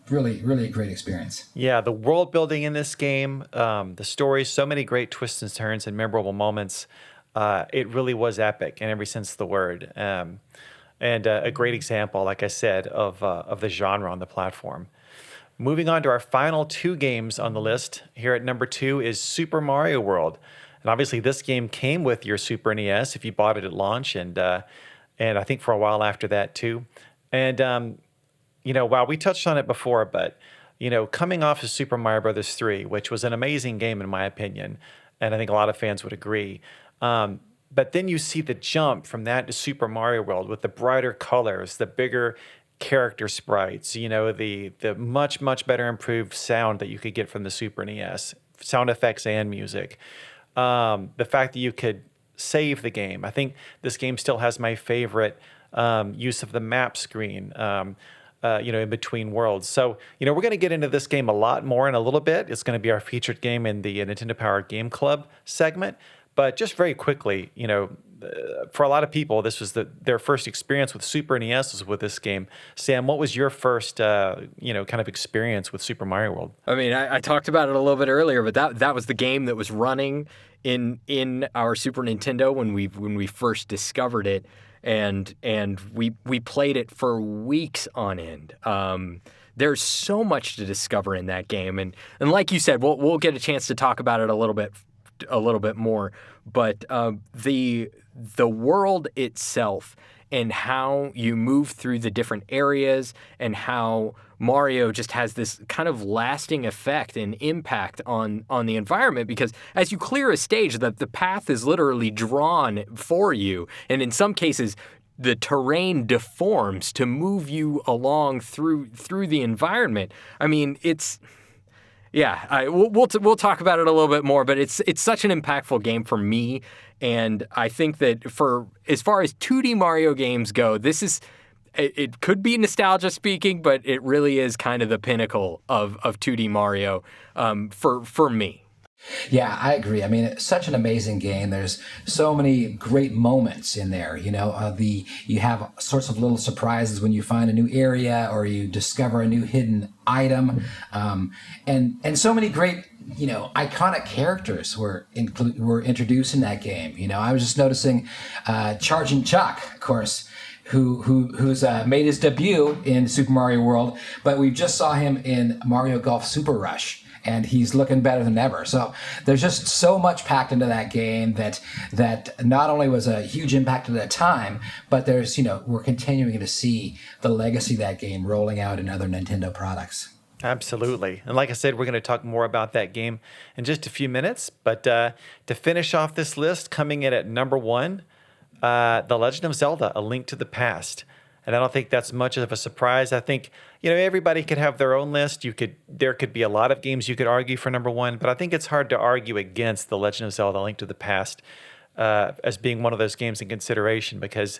C: really, really a great experience.
A: Yeah, the world building in this game, the story, so many great twists and turns and memorable moments. It really was epic in every sense of the word. And a great example, like I said, of the genre on the platform. Moving on to our final 2 games on the list, here at number 2 is Super Mario World. And obviously this game came with your Super NES if you bought it at launch, and I think for a while after that too. And, wow, we touched on it before, but, coming off of Super Mario Brothers 3, which was an amazing game in my opinion, and I think a lot of fans would agree, but then you see the jump from that to Super Mario World with the brighter colors, the bigger character sprites, the much, much better improved sound that you could get from the Super NES, sound effects and music. The fact that you could save the game. I think this game still has my favorite use of the map screen, in between worlds. So, we're going to get into this game a lot more in a little bit. It's going to be our featured game in the Nintendo Power Game Club segment. But just very quickly, for a lot of people, this was their first experience with Super NES was with this game. Sam, what was your first, kind of experience with Super Mario World?
B: I mean, I talked about it a little bit earlier, but that was the game that was running in our Super Nintendo when we first discovered it, and we played it for weeks on end. There's so much to discover in that game, and like you said, we'll get a chance to talk about it a little bit more, but the world itself and how you move through the different areas and how Mario just has this kind of lasting effect and impact on the environment, because as you clear a stage, the path is literally drawn for you, and in some cases the terrain deforms to move you along through the environment. I mean, it's... Yeah, we'll talk about it a little bit more, but it's such an impactful game for me, and I think that for as far as 2D Mario games go, it could be nostalgia speaking, but it really is kind of the pinnacle of 2D Mario for me.
C: Yeah, I agree. I mean, it's such an amazing game. There's so many great moments in there. You have sorts of little surprises when you find a new area or you discover a new hidden item, and so many great, iconic characters were introduced in that game. I was just noticing Charging Chuck, of course, who's made his debut in Super Mario World, but we just saw him in Mario Golf Super Rush. and he's looking better than ever. So there's just so much packed into that game that not only was a huge impact at the time, but there's, we're continuing to see the legacy of that game rolling out in other Nintendo products.
A: Absolutely. And like I said, we're going to talk more about that game in just a few minutes. But to finish off this list, coming in at number 1, The Legend of Zelda: A Link to the Past. And I don't think that's much of a surprise. I think, everybody could have their own list. There could be a lot of games you could argue for number 1, but I think it's hard to argue against The Legend of Zelda: A Link to the Past as being one of those games in consideration because,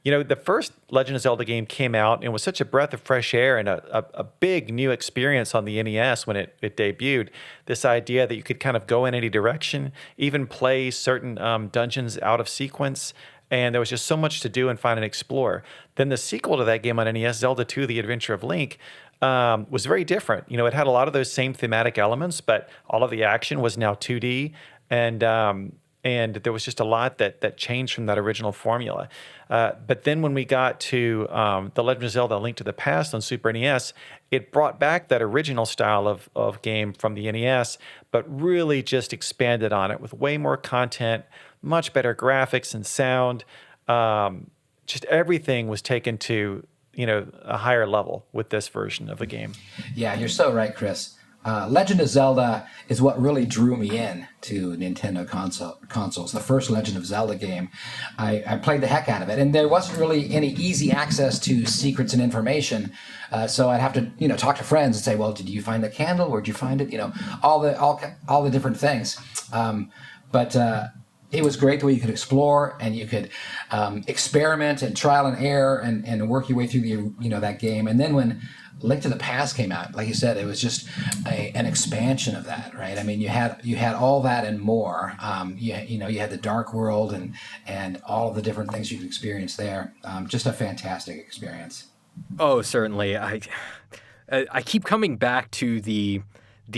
A: the first Legend of Zelda game came out and was such a breath of fresh air and a big new experience on the NES when it debuted. This idea that you could kind of go in any direction, even play certain dungeons out of sequence, and there was just so much to do and find and explore. Then the sequel to that game on NES, Zelda 2: The Adventure of Link, was very different. It had a lot of those same thematic elements, but all of the action was now 2D, and there was just a lot that changed from that original formula. But then when we got to The Legend of Zelda: A Link to the Past on Super NES, it brought back that original style of game from the NES, but really just expanded on it with way more content, much better graphics and sound. Just everything was taken to a higher level with this version of the game.
C: Yeah, you're so right, Chris. Legend of Zelda is what really drew me in to Nintendo consoles. The first Legend of Zelda game, I played the heck out of it, and there wasn't really any easy access to secrets and information. So I'd have to, talk to friends and say, "Well, did you find the candle? Where'd you find it?" All the different things. But it was great the way you could explore and you could experiment and trial and error and work your way through that game. And then when Link to the Past came out, like you said, it was just an expansion of that, right? I mean, you had all that and more. You had the dark world and all of the different things you could experience there. Just a fantastic experience.
B: Oh, certainly. I keep coming back to the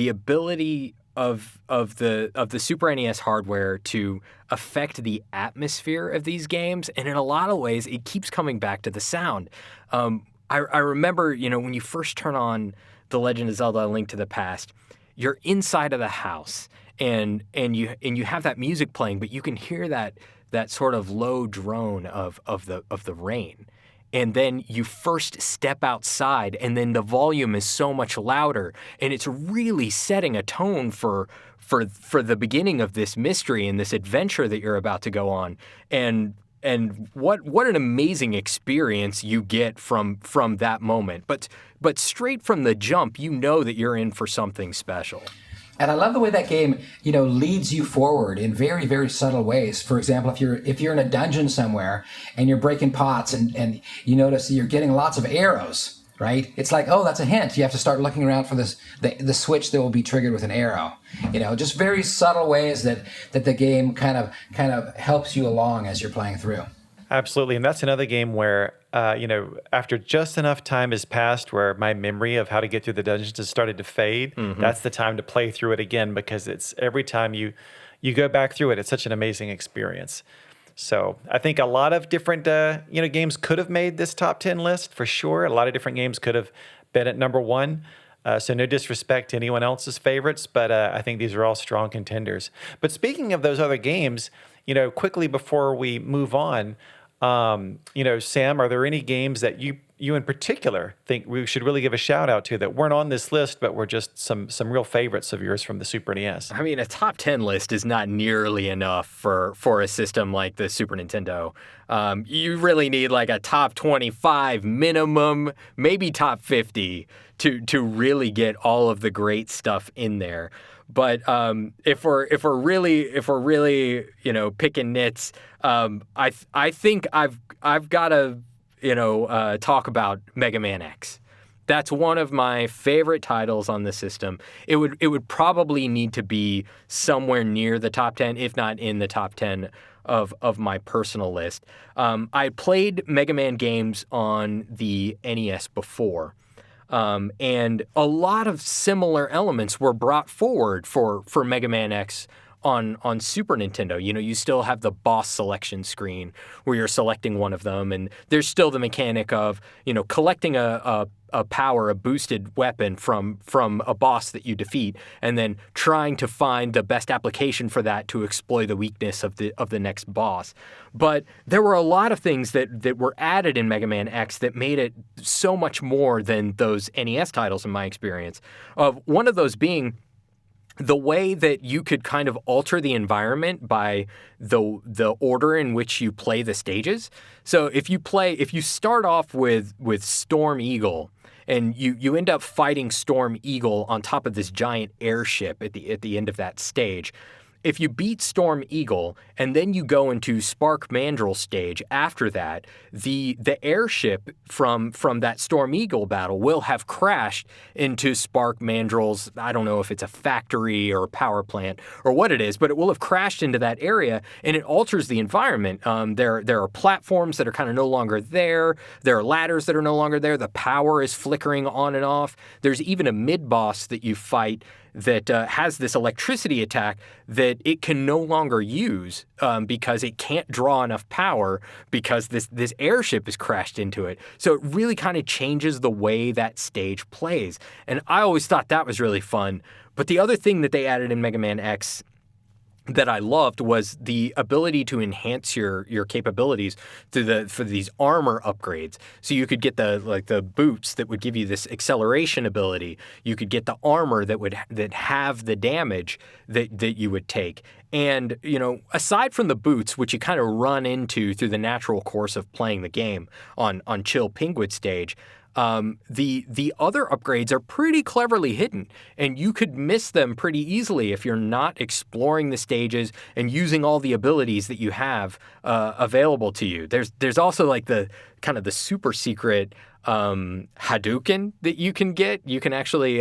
B: ability of the Super NES hardware to affect the atmosphere of these games, and in a lot of ways, it keeps coming back to the sound. I remember, when you first turn on The Legend of Zelda: A Link to the Past, you're inside of the house and you have that music playing, but you can hear that sort of low drone of the rain. And then you first step outside, and then the volume is so much louder, and it's really setting a tone for the beginning of this mystery and this adventure that you're about to go on. And what an amazing experience you get from that moment. But straight from the jump, that you're in for something special.
C: And I love the way that game, leads you forward in very, very subtle ways. For example, if you're in a dungeon somewhere and you're breaking pots and you notice you're getting lots of arrows, right? It's like, oh, that's a hint. You have to start looking around for the switch that will be triggered with an arrow. Just very subtle ways that the game kind of helps you along as you're playing through.
A: Absolutely. And that's another game where, after just enough time has passed where my memory of how to get through the dungeons has started to fade, that's the time to play through it again, because it's every time you go back through it, it's such an amazing experience. So I think a lot of different, games could have made this top 10 list for sure. A lot of different games could have been at number 1. So no disrespect to anyone else's favorites, but I think these are all strong contenders. But speaking of those other games, quickly before we move on, Sam, are there any games that you in particular think we should really give a shout out to that weren't on this list, but were just some real favorites of yours from the Super NES?
B: I mean, a top 10 list is not nearly enough for a system like the Super Nintendo. You really need like a top 25 minimum, maybe top 50 to really get all of the great stuff in there. But if we're really picking nits, I think I've got to talk about Mega Man X. That's one of my favorite titles on the system. It would probably need to be somewhere near the top 10, if not in the top 10 of my personal list. I played Mega Man games on the NES before. And a lot of similar elements were brought forward for Mega Man X on Super Nintendo. You know, you still have the boss selection screen where you're selecting one of them, and there's still the mechanic of, you know, collecting a boosted weapon from a boss that you defeat, and then trying to find the best application for that to exploit the weakness of the next boss. But there were a lot of things that were added in Mega Man X that made it so much more than those NES titles in my experience. One of those being the way that you could kind of alter the environment by the order in which you play the stages. So if you start off with Storm Eagle, and you end up fighting Storm Eagle on top of this giant airship at the end of that stage. If you beat Storm Eagle and then you go into Spark Mandrill stage after that, the airship from that Storm Eagle battle will have crashed into Spark Mandrill's, I don't know if it's a factory or a power plant or what it is, but it will have crashed into that area, and it alters the environment. There are platforms that are kind of no longer there. There are ladders that are no longer there. The power is flickering on and off. There's even a mid-boss that you fight that has this electricity attack that it can no longer use because it can't draw enough power because this airship has crashed into it. So it really kind of changes the way that stage plays. And I always thought that was really fun. But the other thing that they added in Mega Man X that I loved was the ability to enhance your capabilities for these armor upgrades. So you could get the boots that would give you this acceleration ability. You could get the armor that have the damage that you would take. And, you know, aside from the boots, which you kind of run into through the natural course of playing the game on Chill Penguin stage, the other upgrades are pretty cleverly hidden, and you could miss them pretty easily if you're not exploring the stages and using all the abilities that you have available to you. There's also like the kind of the super secret Hadouken that you can get. You can actually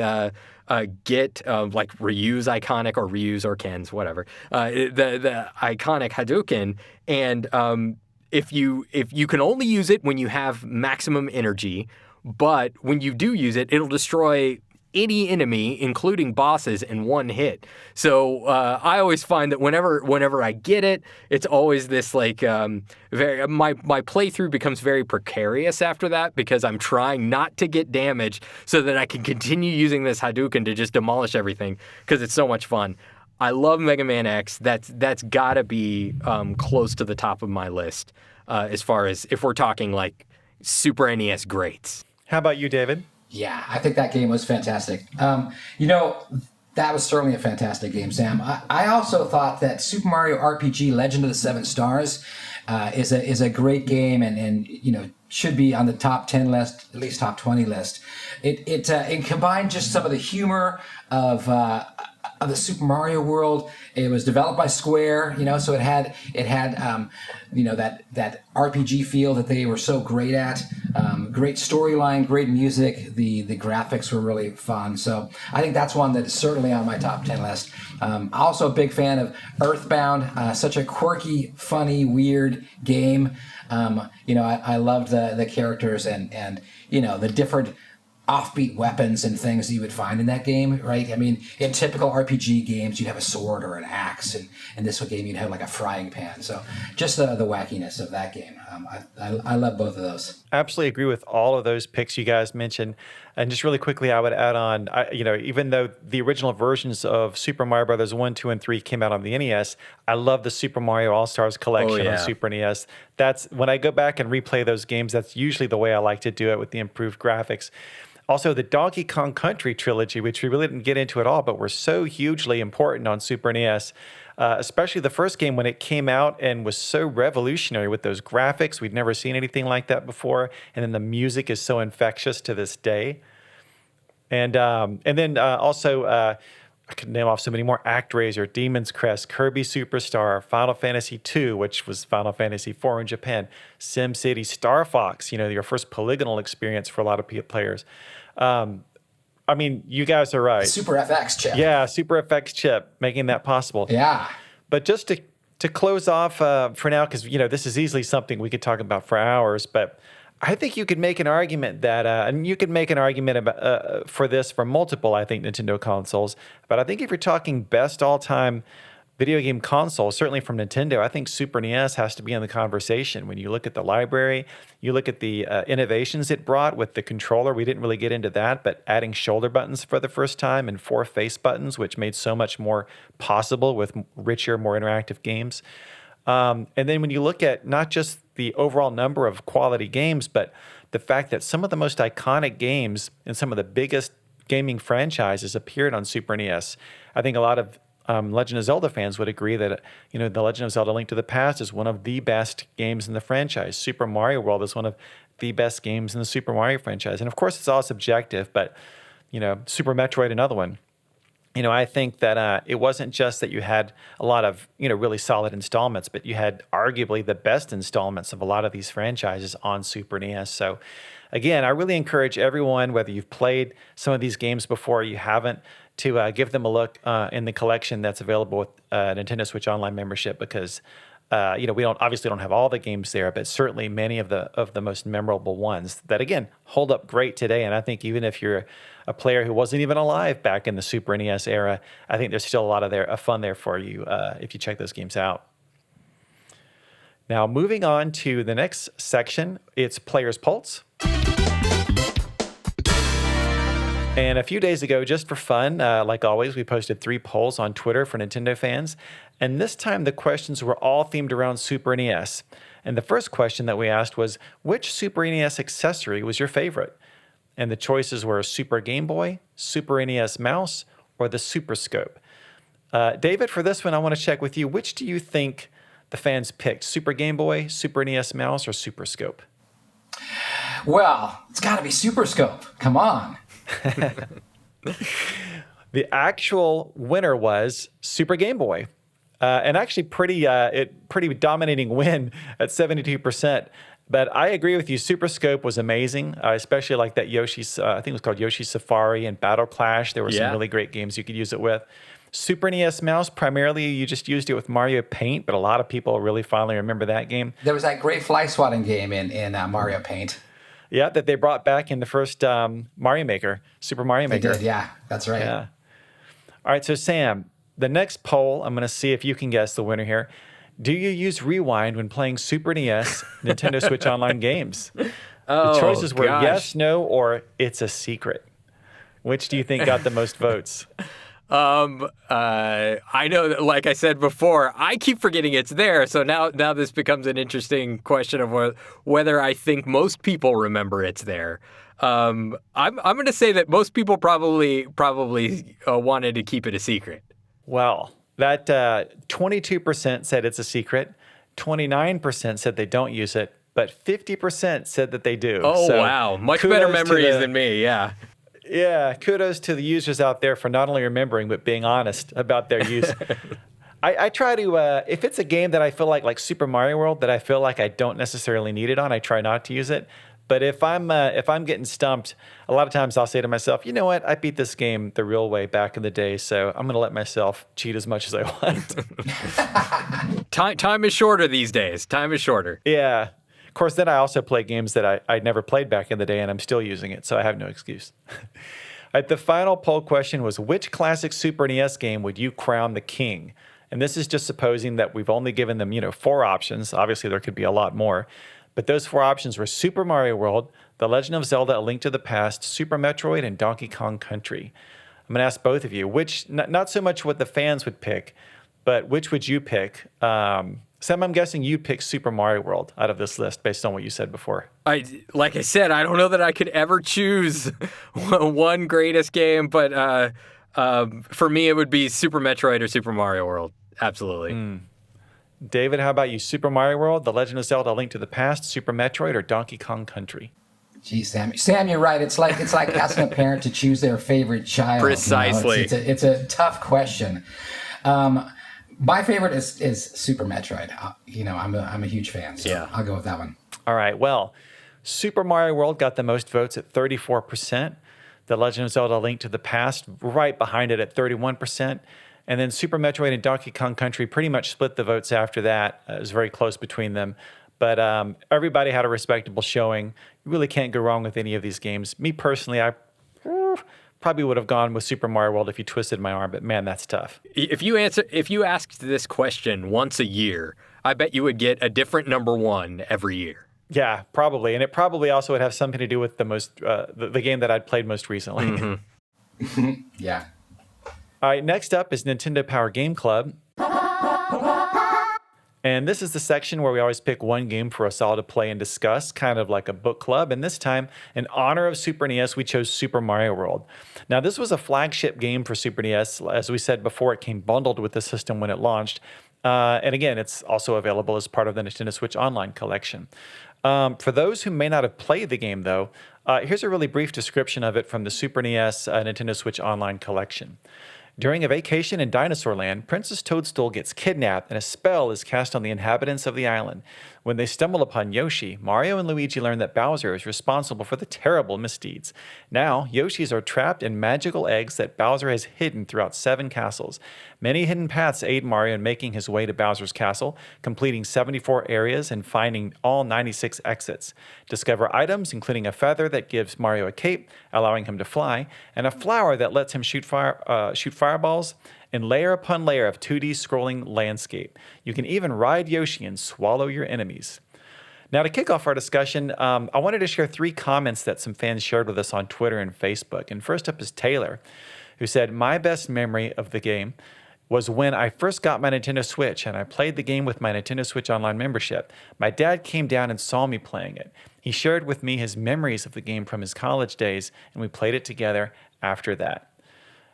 B: get like Ryu's iconic or Ryu's or Ken's, whatever, the iconic Hadouken, and if you can only use it when you have maximum energy. But when you do use it, it'll destroy any enemy, including bosses, in one hit. So I always find that whenever I get it, it's always this like my playthrough becomes very precarious after that because I'm trying not to get damaged so that I can continue using this Hadouken to just demolish everything because it's so much fun. I love Mega Man X. That's gotta be close to the top of my list as far as if we're talking like Super NES greats.
A: How about you, David?
C: Yeah, I think that game was fantastic. You know, that was certainly a fantastic game, Sam. I also thought that Super Mario RPG Legend of the Seven Stars is a great game and you know should be on the top 10 list, at least top 20 list. It combined just some of the humor of the Super Mario world. It was developed by Square, you know, so it had you know that RPG feel that they were so great at. Great storyline, great music. The graphics were really fun. So I think that's one that is certainly on my top 10 list. Also a big fan of Earthbound. Such a quirky, funny, weird game. You know, I loved the characters and you know the different offbeat weapons and things that you would find in that game, right? I mean, in typical RPG games, you'd have a sword or an axe, and in this game, you'd have like a frying pan. So just the wackiness of that game. I love both of those.
A: Absolutely agree with all of those picks you guys mentioned. And just really quickly, I would add on, you know, even though the original versions of Super Mario Brothers 1, 2, and 3 came out on the NES, I love the Super Mario All-Stars collection on Super NES. That's when I go back and replay those games, that's usually the way I like to do it with the improved graphics. Also, the Donkey Kong Country trilogy, which we really didn't get into at all, but were so hugely important on Super NES, especially the first game when it came out and was so revolutionary with those graphics. We'd never seen anything like that before. And then the music is so infectious to this day. And then also, I could name off so many more: ActRaiser, Demon's Crest, Kirby Superstar, Final Fantasy II, which was Final Fantasy IV in Japan, SimCity, Star Fox, you know, your first polygonal experience for a lot of players. I mean, you guys are right.
C: Super FX chip.
A: Yeah, Super FX chip, making that possible.
C: Yeah.
A: But just to close off for now, because, you know, this is easily something we could talk about for hours, but I think you could make an argument that, and you could make an argument about for this for multiple, I think, Nintendo consoles. But I think if you're talking best all-time video game console, certainly from Nintendo, I think Super NES has to be in the conversation. When you look at the library, you look at the innovations it brought with the controller. We didn't really get into that, but adding shoulder buttons for the first time and 4 face buttons, which made so much more possible with richer, more interactive games. And then when you look at not just the overall number of quality games, but the fact that some of the most iconic games and some of the biggest gaming franchises appeared on Super NES. I think a lot of Legend of Zelda fans would agree that The Legend of Zelda: Link to the Past is one of the best games in the franchise. Super Mario World is one of the best games in the Super Mario franchise. And of course, it's all subjective, but Super Metroid, another one. I think that it wasn't just that you had a lot of really solid installments, but you had arguably the best installments of a lot of these franchises on Super NES. So again, I really encourage everyone, whether you've played some of these games before or you haven't, to give them a look in the collection that's available with Nintendo Switch Online membership, because we don't have all the games there, but certainly many of the most memorable ones that again hold up great today. And I think even if you're a player who wasn't even alive back in the Super NES era, I think there's still a lot of fun there for you if you check those games out. Now, moving on to the next section, it's Player's Pulse. And a few days ago, just for fun, like always, we posted 3 polls on Twitter for Nintendo fans. And this time, the questions were all themed around Super NES. And the first question that we asked was, which Super NES accessory was your favorite? And the choices were Super Game Boy, Super NES Mouse, or the Super Scope. David, for this one, I want to check with you. Which do you think the fans picked? Super Game Boy, Super NES Mouse, or Super Scope?
C: Well, it's got to be Super Scope. Come on.
A: The actual winner was Super Game Boy. And actually pretty dominating win at 72%. But I agree with you. Super Scope was amazing. I especially like that Yoshi's, I think it was called Yoshi's Safari and Battle Clash. There were some really great games you could use it with. Super NES Mouse, primarily you just used it with Mario Paint, but a lot of people really finally remember that game.
C: There was that great fly swatting game in Mario Paint.
A: Yeah, that they brought back in the first Mario Maker, Super Mario Maker.
C: They did, yeah, that's right.
A: Yeah. All right, so Sam, the next poll, I'm going to see if you can guess the winner here. Do you use Rewind when playing Super NES Nintendo Switch Online games? The choices were yes, no, or it's a secret. Which do you think got the most votes?
B: I know that, like I said before, I keep forgetting it's there. So now this becomes an interesting question of whether I think most people remember it's there. I'm going to say that most people probably wanted to keep it a secret.
A: Well, that 22% said it's a secret, 29% said they don't use it, but 50% said that they do.
B: Oh, so wow. Much better memories than me, yeah.
A: Yeah, kudos to the users out there for not only remembering, but being honest about their use. I try to, if it's a game that I feel like Super Mario World, that I feel like I don't necessarily need it on, I try not to use it. But if I'm getting stumped, a lot of times I'll say to myself, you know what, I beat this game the real way back in the day, so I'm going to let myself cheat as much as I want.
B: Time is shorter these days. Time is shorter.
A: Yeah. Of course, then I also play games that I never played back in the day, and I'm still using it, so I have no excuse. All right, the final poll question was, which classic Super NES game would you crown the king? And this is just supposing that we've only given them, 4 options. Obviously, there could be a lot more. But those 4 options were Super Mario World, The Legend of Zelda: A Link to the Past, Super Metroid, and Donkey Kong Country. I'm going to ask both of you, which, not so much what the fans would pick, but which would you pick? Sam, I'm guessing you'd pick Super Mario World out of this list based on what you said before.
B: Like I said, I don't know that I could ever choose one greatest game, but for me it would be Super Metroid or Super Mario World. Absolutely.
A: David, how about you? Super Mario World, The Legend of Zelda: A Link to the Past, Super Metroid, or Donkey Kong Country?
C: Geez, Sam, you're right. It's like asking a parent to choose their favorite child.
B: Precisely.
C: It's a tough question. My favorite is Super Metroid. I'm a huge fan, so yeah. I'll go with that one.
A: All right. Well, Super Mario World got the most votes at 34%. The Legend of Zelda: A Link to the Past right behind it at 31%. And then Super Metroid and Donkey Kong Country pretty much split the votes after that. It was very close between them. But everybody had a respectable showing. You really can't go wrong with any of these games. Me personally, I probably would have gone with Super Mario World if you twisted my arm, but man, that's tough.
B: If you asked this question once a year, I bet you would get a different number one every year.
A: Yeah, probably. And it probably also would have something to do with the game that I'd played most recently.
B: Mm-hmm.
C: Yeah.
A: All right, next up is Nintendo Power Game Club. And this is the section where we always pick one game for us all to play and discuss, kind of like a book club. And this time, in honor of Super NES, we chose Super Mario World. Now, this was a flagship game for Super NES. As we said before, it came bundled with the system when it launched. And again, it's also available as part of the Nintendo Switch Online collection. For those who may not have played the game, though, here's a really brief description of it from the Super NES Nintendo Switch Online collection. During a vacation in Dinosaur Land, Princess Toadstool gets kidnapped and a spell is cast on the inhabitants of the island. When they stumble upon Yoshi, Mario and Luigi learn that Bowser is responsible for the terrible misdeeds. Now, Yoshis are trapped in magical eggs that Bowser has hidden throughout 7 castles. Many hidden paths aid Mario in making his way to Bowser's castle, completing 74 areas and finding all 96 exits. Discover items, including a feather that gives Mario a cape, allowing him to fly, and a flower that lets him shoot fireballs, and layer upon layer of 2D scrolling landscape. You can even ride Yoshi and swallow your enemies. Now, to kick off our discussion, I wanted to share 3 comments that some fans shared with us on Twitter and Facebook. And first up is Taylor, who said, "My best memory of the game was when I first got my Nintendo Switch and I played the game with my Nintendo Switch Online membership. My dad came down and saw me playing it. He shared with me his memories of the game from his college days, and we played it together after that."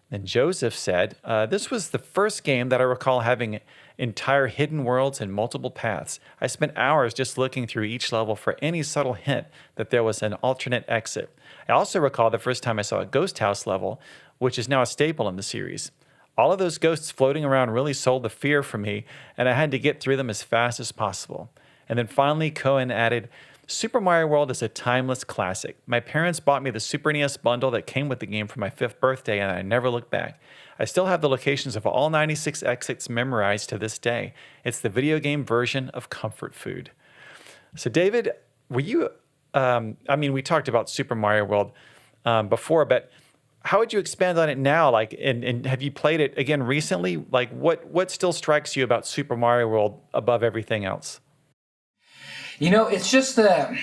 A: And Joseph said, "This was the first game that I recall having entire hidden worlds and multiple paths. I spent hours just looking through each level for any subtle hint that there was an alternate exit. I also recall the first time I saw a ghost house level, which is now a staple in the series. All of those ghosts floating around really sold the fear for me, and I had to get through them as fast as possible." And then finally, Cohen added, "Super Mario World is a timeless classic. My parents bought me the Super NES bundle that came with the game for my 5th birthday, and I never looked back. I still have the locations of all 96 exits memorized to this day. It's the video game version of comfort food." So, David, were you, we talked about Super Mario World before, but how would you expand on it now? Like, and have you played it again recently? Like, what still strikes you about Super Mario World above everything else?
C: It's just the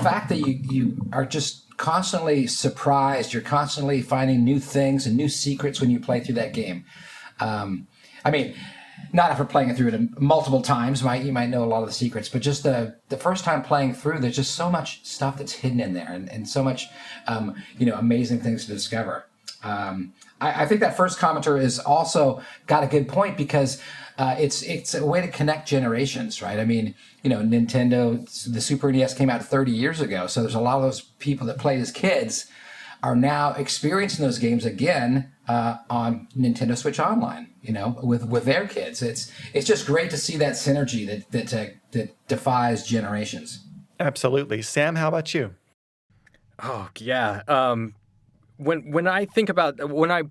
C: fact that you are just constantly surprised. You're constantly finding new things and new secrets when you play through that game. Not after playing it through it multiple times, you might know a lot of the secrets, but just the first time playing through, there's just so much stuff that's hidden in there and so much, amazing things to discover. I think that first commenter is also got a good point because it's a way to connect generations, right? Nintendo, the Super NES came out 30 years ago, so there's a lot of those people that played as kids are now experiencing those games again on Nintendo Switch Online, with their kids. It's just great to see that synergy that defies generations.
A: Absolutely. Sam, how about you?
B: Oh, yeah. When I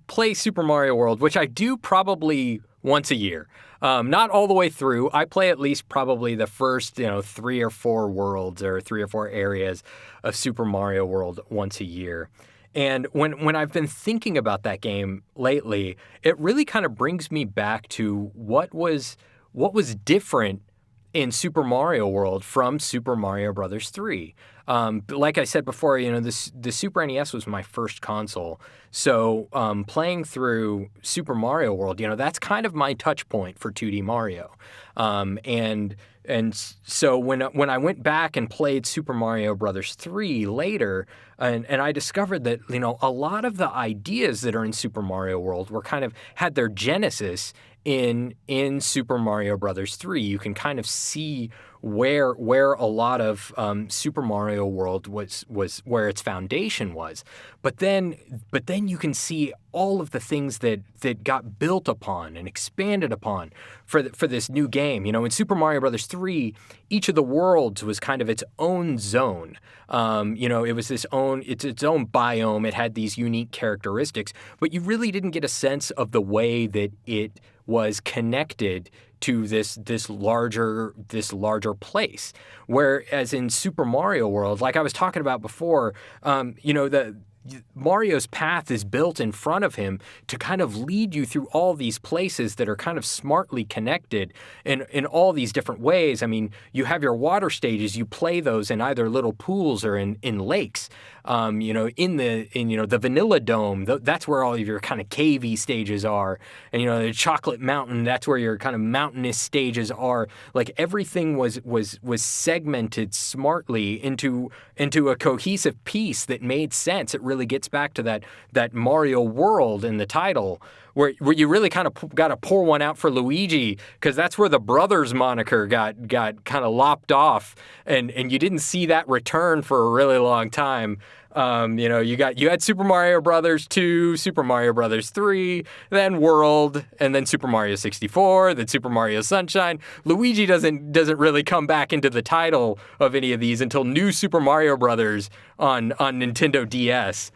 B: play Super Mario World, which I do probably once a year, not all the way through. I play at least probably the first 3 or 4 worlds or 3 or 4 areas of Super Mario World once a year. And when I've been thinking about that game lately, it really kind of brings me back to what was different in Super Mario World from Super Mario Brothers 3. Like I said before, the Super NES was my first console. So playing through Super Mario World, that's kind of my touch point for 2D Mario. And so when I went back and played Super Mario Brothers 3 later, and I discovered that, a lot of the ideas that are in Super Mario World were kind of had their genesis in Super Mario Brothers 3. You can kind of see where a lot of Super Mario World was where its foundation was. But then you can see all of the things that got built upon and expanded upon for this new game. In Super Mario Brothers 3, each of the worlds was kind of its own zone. It was its own biome. It had these unique characteristics, but you really didn't get a sense of the way that it was connected to this larger place. Whereas in Super Mario World, like I was talking about before, Mario's path is built in front of him to kind of lead you through all these places that are kind of smartly connected in all these different ways. I mean, you have your water stages, you play those in either little pools or in lakes. In the Vanilla Dome, that's where all of your kind of cavey stages are. And, the Chocolate Mountain, that's where your kind of mountainous stages are. Like, everything was segmented smartly into a cohesive piece that made sense. It really gets back to that Mario world in the title, where you really kind of got to pour one out for Luigi, because that's where the brothers moniker got kind of lopped off, and you didn't see that return for a really long time. You had Super Mario Brothers 2, Super Mario Brothers 3, then World, and then Super Mario 64, then Super Mario Sunshine. Luigi doesn't really come back into the title of any of these until New Super Mario Brothers on Nintendo DS.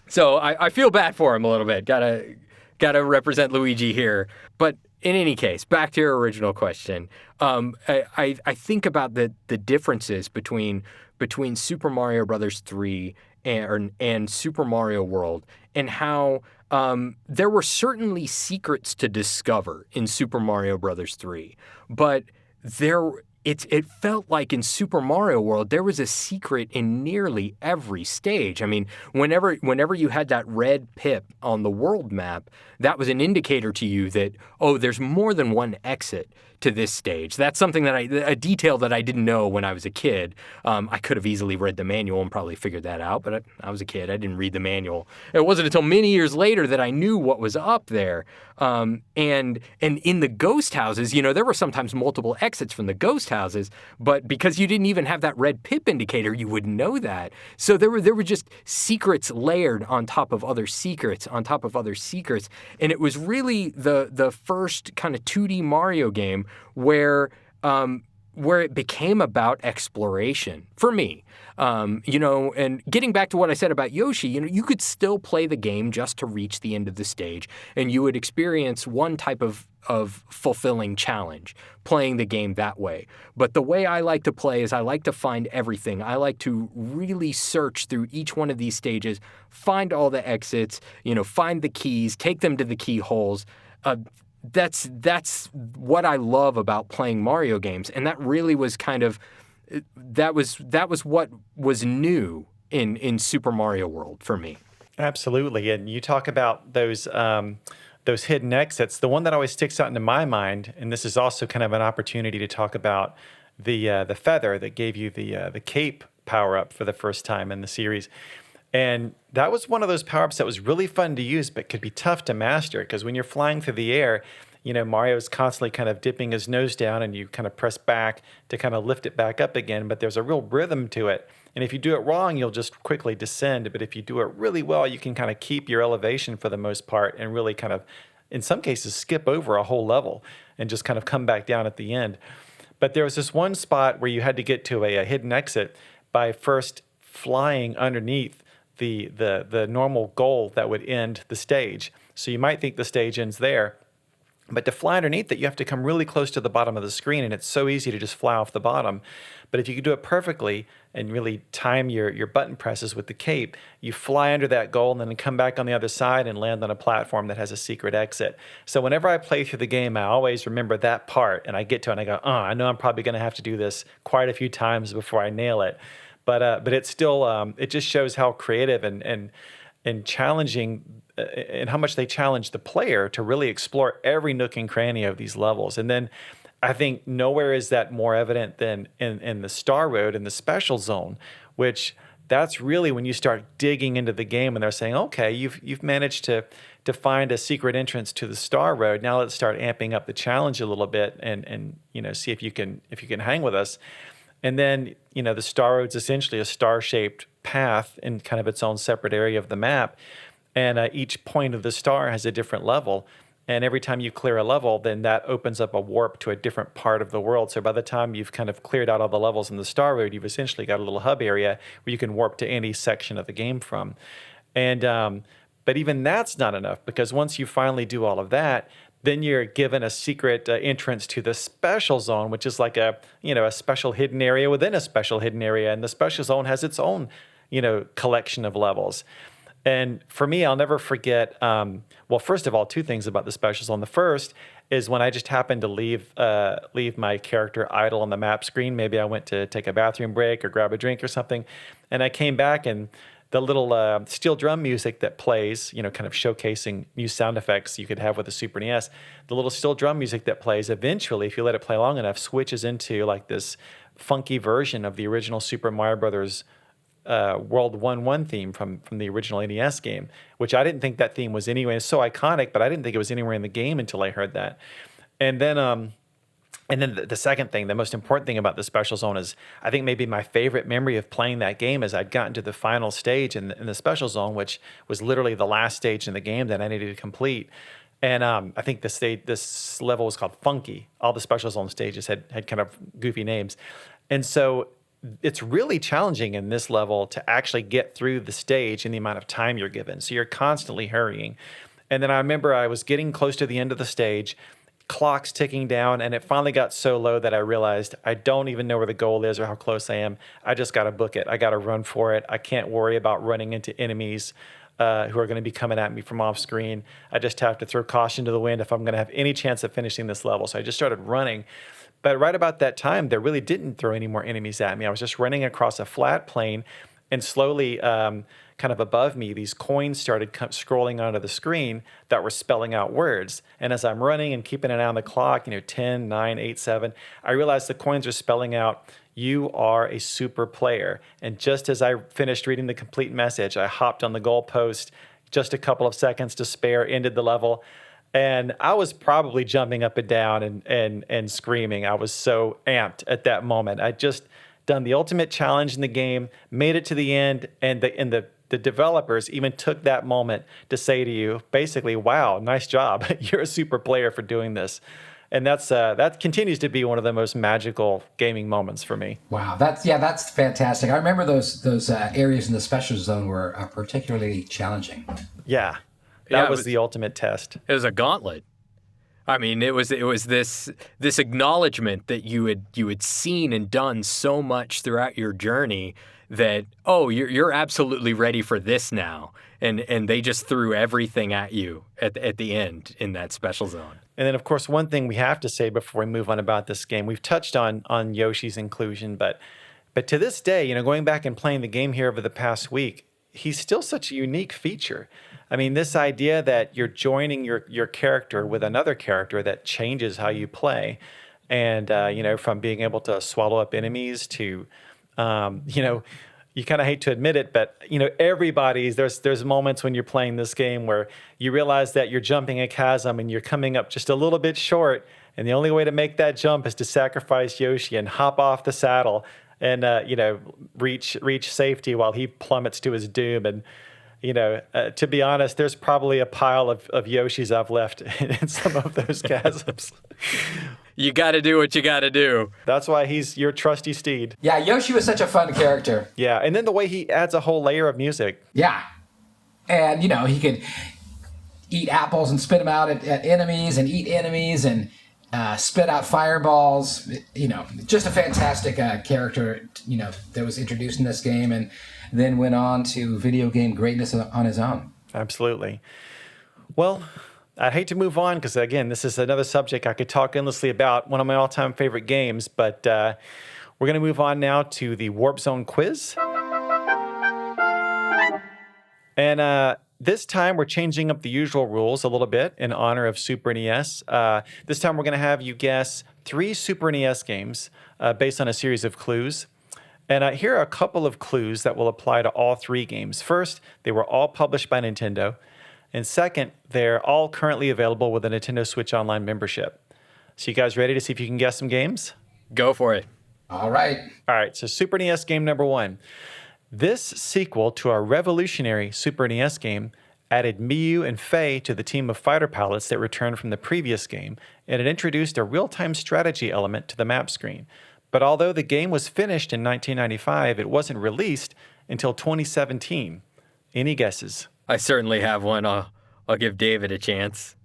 B: So I feel bad for him a little bit. Gotta represent Luigi here. But in any case, back to your original question. I think about the differences between Super Mario Brothers 3 and Super Mario World, and how there were certainly secrets to discover in Super Mario Brothers 3, but it felt like in Super Mario World there was a secret in nearly every stage. I mean, whenever you had that red pip on the world map, that was an indicator to you that, oh, there's more than one exit to this stage. That's something a detail that I didn't know when I was a kid. I could have easily read the manual and probably figured that out, but I was a kid. I didn't read the manual. It wasn't until many years later that I knew what was up there. And in the ghost houses, there were sometimes multiple exits from the ghost houses, but because you didn't even have that red pip indicator, you wouldn't know that. So there were just secrets layered on top of other secrets on top of other secrets. And it was really the first kind of 2D Mario game where it became about exploration for me. And getting back to what I said about Yoshi, you could still play the game just to reach the end of the stage, and you would experience one type of fulfilling challenge playing the game that way. But the way I like to play is I like to find everything. I like to really search through each one of these stages, find all the exits, find the keys, take them to the keyholes. That's what I love about playing Mario games, and that really was that was what was new in Super Mario World for me.
A: Absolutely, and you talk about those hidden exits. The one that always sticks out into my mind, and this is also kind of an opportunity to talk about the feather that gave you the cape power up for the first time in the series. And that was one of those power-ups that was really fun to use, but could be tough to master, because when you're flying through the air, Mario's constantly kind of dipping his nose down, and you kind of press back to kind of lift it back up again, but there's a real rhythm to it. And if you do it wrong, you'll just quickly descend. But if you do it really well, you can kind of keep your elevation for the most part and really kind of, in some cases, skip over a whole level and just kind of come back down at the end. But there was this one spot where you had to get to a hidden exit by first flying underneath the normal goal that would end the stage. So you might think the stage ends there, but to fly underneath it, you have to come really close to the bottom of the screen, and it's so easy to just fly off the bottom. But if you can do it perfectly and really time your button presses with the cape, you fly under that goal and then come back on the other side and land on a platform that has a secret exit. So whenever I play through the game, I always remember that part, and I get to it and I go, I know I'm probably going to have to do this quite a few times before I nail it. But it's still, it just shows how creative and challenging and how much they challenge the player to really explore every nook and cranny of these levels. And then I think nowhere is that more evident than in the Star Road in the special zone, which that's really when you start digging into the game and they're saying, okay, you've managed to find a secret entrance to the Star Road. Now let's start amping up the challenge a little bit and see if you can hang with us. And then, the Star Road's essentially a star-shaped path in kind of its own separate area of the map. And each point of the star has a different level. And every time you clear a level, then that opens up a warp to a different part of the world. So by the time you've kind of cleared out all the levels in the Star Road, you've essentially got a little hub area where you can warp to any section of the game from. And but even that's not enough, because once you finally do all of that, then you're given a secret entrance to the special zone, which is like a special hidden area within a special hidden area. And the special zone has its own, collection of levels. And for me, I'll never forget. Well, first of all, two things about the special zone. The first is when I just happened to leave my character idle on the map screen. Maybe I went to take a bathroom break or grab a drink or something, and I came back and the little steel drum music that plays, kind of showcasing new sound effects you could have with a Super NES. The little steel drum music that plays eventually, if you let it play long enough, switches into like this funky version of the original Super Mario Brothers World 1-1 theme from the original NES game, which I didn't think that theme was anywhere. It's so iconic, but I didn't think it was anywhere in the game until I heard that. And then the second thing, the most important thing about the special zone is, I think maybe my favorite memory of playing that game is I'd gotten to the final stage in the special zone, which was literally the last stage in the game that I needed to complete. And I think this level was called Funky. All the special zone stages had kind of goofy names. And so it's really challenging in this level to actually get through the stage in the amount of time you're given. So you're constantly hurrying. And then I remember I was getting close to the end of the stage, clock's ticking down, and it finally got so low that I realized I don't even know where the goal is or how close I am. I just got to book it. I got to run for it. I can't worry about running into enemies who are going to be coming at me from off screen. I just have to throw caution to the wind if I'm going to have any chance of finishing this level. So I just started running. But right about that time, they really didn't throw any more enemies at me. I was just running across a flat plane, and slowly, kind of above me, these coins started scrolling onto the screen that were spelling out words. And as I'm running and keeping an eye on the clock, 10, 9, 8, 7, I realized the coins are spelling out, "You are a super player." And just as I finished reading the complete message, I hopped on the goalpost, just a couple of seconds to spare, ended the level. And I was probably jumping up and down and screaming. I was so amped at that moment. I just done the ultimate challenge in the game, made it to the end, and the developers even took that moment to say to you, basically, "Wow, nice job. You're a super player for doing this." And that continues to be one of the most magical gaming moments for me.
C: Wow, that's fantastic. I remember those areas in the special zone were particularly challenging.
A: Yeah. That was the ultimate test.
B: It was a gauntlet. I mean, it was this acknowledgement that you had seen and done so much throughout your journey that, oh, you're absolutely ready for this now, and they just threw everything at you at the end in that special zone.
A: And then, of course, one thing we have to say before we move on about this game, we've touched on Yoshi's inclusion, but to this day, going back and playing the game here over the past week, he's still such a unique feature. I mean, this idea that you're joining your character with another character that changes how you play, and from being able to swallow up enemies to, you kind of hate to admit it, but there's moments when you're playing this game where you realize that you're jumping a chasm and you're coming up just a little bit short, and the only way to make that jump is to sacrifice Yoshi and hop off the saddle and reach safety while he plummets to his doom. And to be honest, there's probably a pile of Yoshis I've left in some of those chasms.
B: You got to do what you got to do.
A: That's why he's your trusty steed.
C: Yeah, Yoshi was such a fun character.
A: Yeah, and then the way he adds a whole layer of music.
C: Yeah, and he could eat apples and spit them out at enemies, and eat enemies, and spit out fireballs. Just a fantastic character. That was introduced in this game, and then went on to video game greatness on his own.
A: Absolutely. Well, I'd hate to move on because, again, this is another subject I could talk endlessly about, one of my all-time favorite games, but we're going to move on now to the Warp Zone quiz. And this time we're changing up the usual rules a little bit in honor of Super NES. This time we're going to have you guess 3 Super NES games based on a series of clues. And here are a couple of clues that will apply to all 3 games. First, they were all published by Nintendo. And second, they're all currently available with a Nintendo Switch Online membership. So you guys ready to see if you can guess some games?
B: Go for it.
C: All right.
A: All right, so Super NES game number 1. This sequel to our revolutionary Super NES game added Miyu and Fei to the team of fighter pilots that returned from the previous game, and it introduced a real-time strategy element to the map screen. But although the game was finished in 1995, it wasn't released until 2017. Any guesses?
B: I certainly have one. I'll give David a chance.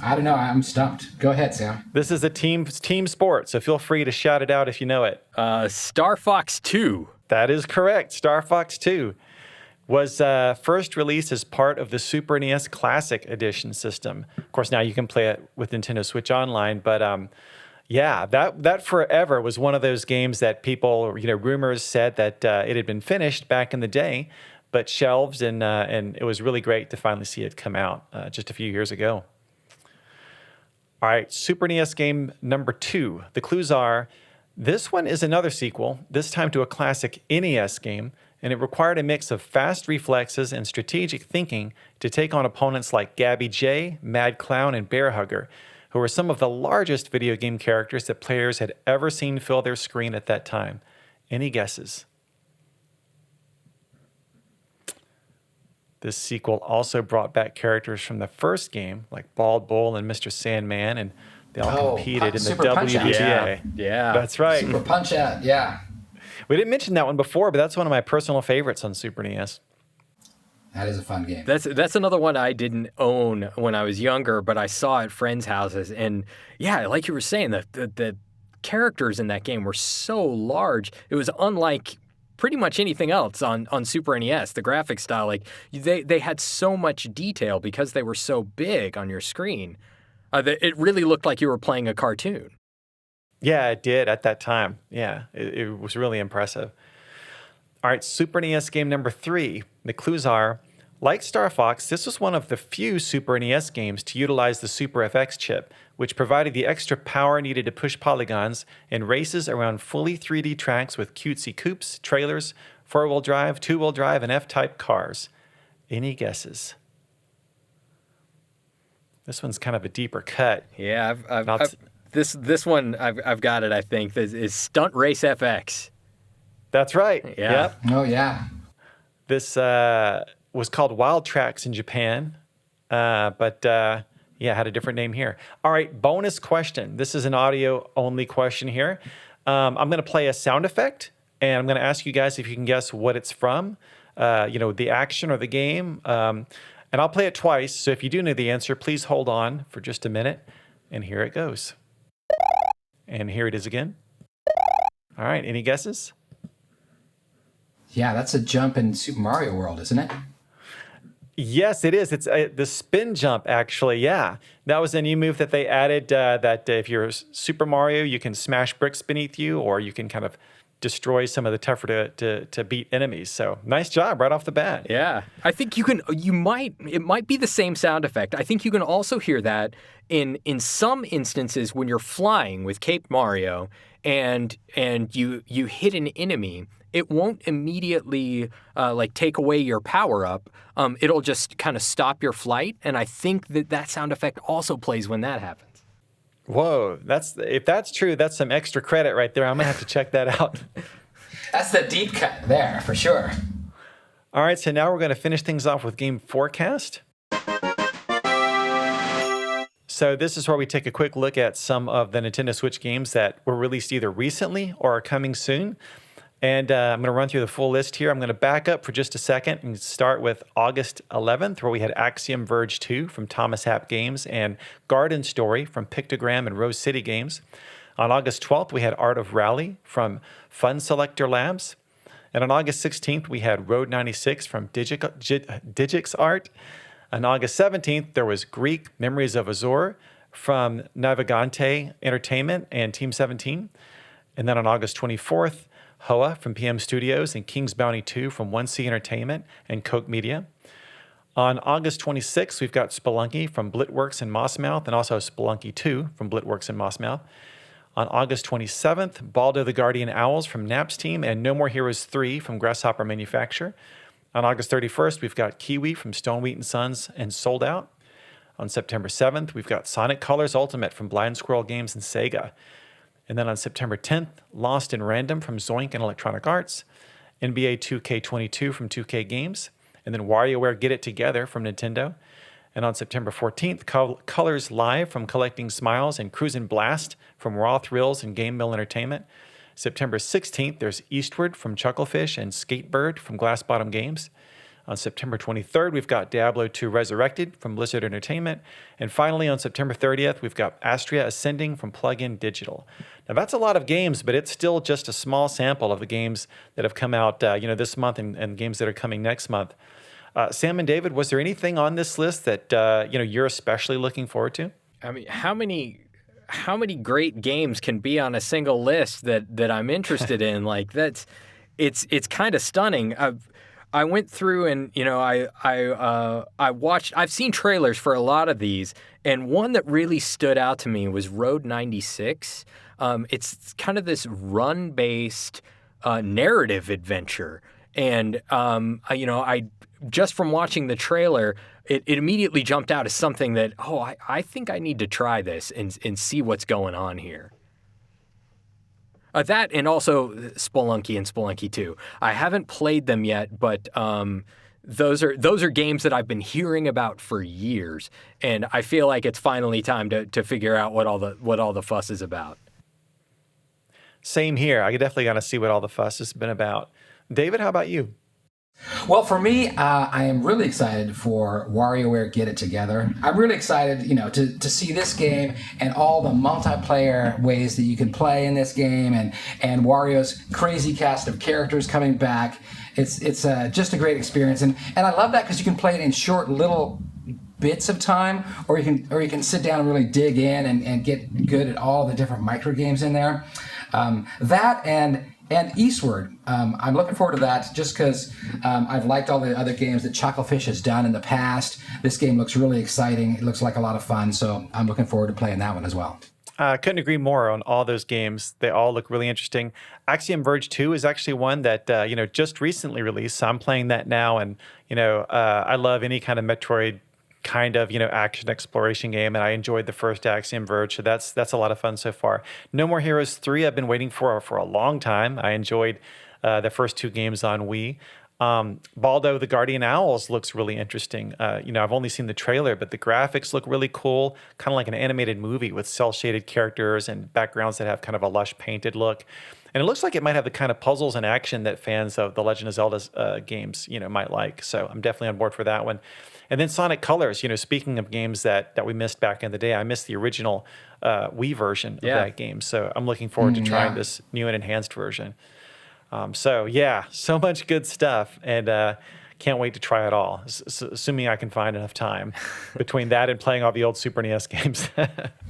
C: I don't know. I'm stumped. Go ahead, Sam.
A: This is a team sport, so feel free to shout it out if you know it.
B: Star Fox 2.
A: That is correct, Star Fox 2. Was first released as part of the Super NES Classic Edition system. Of course, now you can play it with Nintendo Switch Online, but yeah, that forever was one of those games that people, rumors said that it had been finished back in the day, but shelved, and it was really great to finally see it come out just a few years ago. All right, Super NES game number 2. The clues are, this one is another sequel, this time to a classic NES game, and it required a mix of fast reflexes and strategic thinking to take on opponents like Gabby J, Mad Clown, and Bear Hugger, who were some of the largest video game characters that players had ever seen fill their screen at that time. Any guesses? This sequel also brought back characters from the first game, like Bald Bull and Mr. Sandman, and they all competed in the
C: Super Punch-Out.
A: WTA.
B: Yeah.
A: That's right.
C: Super Punch-Out, yeah.
A: We didn't mention that one before, but that's one of my personal favorites on Super NES.
C: That is a fun game.
B: That's another one I didn't own when I was younger, but I saw at friends' houses. And yeah, like you were saying, the characters in that game were so large. It was unlike pretty much anything else on Super NES. The graphic style, like they had so much detail because they were so big on your screen. It really looked like you were playing a cartoon.
A: Yeah, it did at that time. Yeah, it was really impressive. All right, Super NES game number 3. The clues are, like Star Fox, this was one of the few Super NES games to utilize the Super FX chip, which provided the extra power needed to push polygons in races around fully 3D tracks with cutesy coupes, trailers, 4-wheel drive, 2-wheel drive, and F-type cars. Any guesses? This one's kind of a deeper cut.
B: Yeah, this one I've got it. I think this is Stunt Race FX.
A: That's right.
B: Yeah.
A: Yep.
C: Oh, yeah.
A: This was called Wild Tracks in Japan, but had a different name here. All right, bonus question. This is an audio-only question here. I'm going to play a sound effect, and I'm going to ask you guys if you can guess what it's from, the action or the game. And I'll play it twice, so if you do know the answer, please hold on for just a minute. And here it goes. And here it is again. All right, any guesses?
C: Yeah, that's a jump in Super Mario World, isn't it?
A: Yes, it is. It's the spin jump, actually. Yeah, that was a new move that they added. That if you're Super Mario, you can smash bricks beneath you, or you can kind of destroy some of the tougher to beat enemies. So nice job right off the bat.
B: Yeah, I think it might be the same sound effect. I think you can also hear that in some instances when you're flying with Cape Mario and you hit an enemy. It won't immediately take away your power up. It'll just kind of stop your flight, and I think that sound effect also plays when that happens.
A: Whoa, if that's true, that's some extra credit right there. I'm gonna have to check that out.
C: That's the deep cut there, for sure.
A: All right, so now we're gonna finish things off with game forecast. So this is where we take a quick look at some of the Nintendo Switch games that were released either recently or are coming soon. And I'm going to run through the full list here. I'm going to back up for just a second and start with August 11th, where we had Axiom Verge 2 from Thomas Happ Games and Garden Story from Pictogram and Rose City Games. On August 12th, we had Art of Rally from Fun Selector Labs. And on August 16th, we had Road 96 from Digix Art. On August 17th, there was Greek Memories of Azure from Navigante Entertainment and Team 17. And then on August 24th, Hoa from PM Studios and King's Bounty 2 from 1C Entertainment and Coke Media. On August 26th, we've got Spelunky from Blitworks and Mossmouth, and also Spelunky 2 from Blitworks and Mossmouth. On August 27th, Baldo the Guardian Owls from Nap's team and No More Heroes 3 from Grasshopper Manufacture. On August 31st, we've got Kiwi from Stone Wheat and Sons and Sold Out. On September 7th, we've got Sonic Colors Ultimate from Blind Squirrel Games and Sega. And then on September 10th, Lost in Random from Zoink and Electronic Arts, NBA 2K22 from 2K Games, and then WarioWare Get It Together from Nintendo. And on September 14th, Colors Live from Collecting Smiles and Cruisin' Blast from Raw Thrills and Game Mill Entertainment. September 16th, there's Eastward from Chucklefish and Skatebird from Glass Bottom Games. On September 23rd, we've got Diablo 2 Resurrected from Blizzard Entertainment. And finally, on September 30th, we've got Astria Ascending from Plug-in Digital. Now, that's a lot of games, but it's still just a small sample of the games that have come out this month and games that are coming next month. Sam and David, was there anything on this list that you're especially looking forward to?
B: I mean, how many great games can be on a single list that I'm interested in? Like it's kind of stunning. I went through and I watched. I've seen trailers for a lot of these, and one that really stood out to me was Road 96. It's kind of this run-based narrative adventure, and I just from watching the trailer, it immediately jumped out as something that, I think I need to try this and see what's going on here. That and also Spelunky and Spelunky 2. I haven't played them yet, but those are games that I've been hearing about for years, and I feel like it's finally time to figure out what all the fuss is about.
A: Same here. I definitely got to see what all the fuss has been about. David, how about you?
C: Well, for me, I am really excited for WarioWare Get It Together. I'm really excited, to see this game and all the multiplayer ways that you can play in this game, and Wario's crazy cast of characters coming back. It's just a great experience, and I love that because you can play it in short little bits of time, or you can sit down and really dig in and get good at all the different micro games in there. That and Eastward. I'm looking forward to that just because I've liked all the other games that Chucklefish has done in the past. This game looks really exciting. It looks like a lot of fun, so I'm looking forward to playing that one as well.
A: Couldn't agree more on all those games. They all look really interesting. Axiom Verge 2 is actually one that just recently released, so I'm playing that now, and I love any kind of Metroid kind of action exploration game, and I enjoyed the first Axiom Verge, so that's a lot of fun so far. No More Heroes 3 I've been waiting for a long time. I enjoyed the first two games on Wii. Baldo the Guardian Owls looks really interesting. I've only seen the trailer, but the graphics look really cool, kind of like an animated movie with cel-shaded characters and backgrounds that have kind of a lush painted look. And it looks like it might have the kind of puzzles and action that fans of the Legend of Zelda games, might like. So I'm definitely on board for that one. And then Sonic Colors, speaking of games that we missed back in the day, I missed the original Wii version of that game. So I'm looking forward to trying this new and enhanced version. So much good stuff. And can't wait to try it all, assuming I can find enough time between that and playing all the old Super NES games.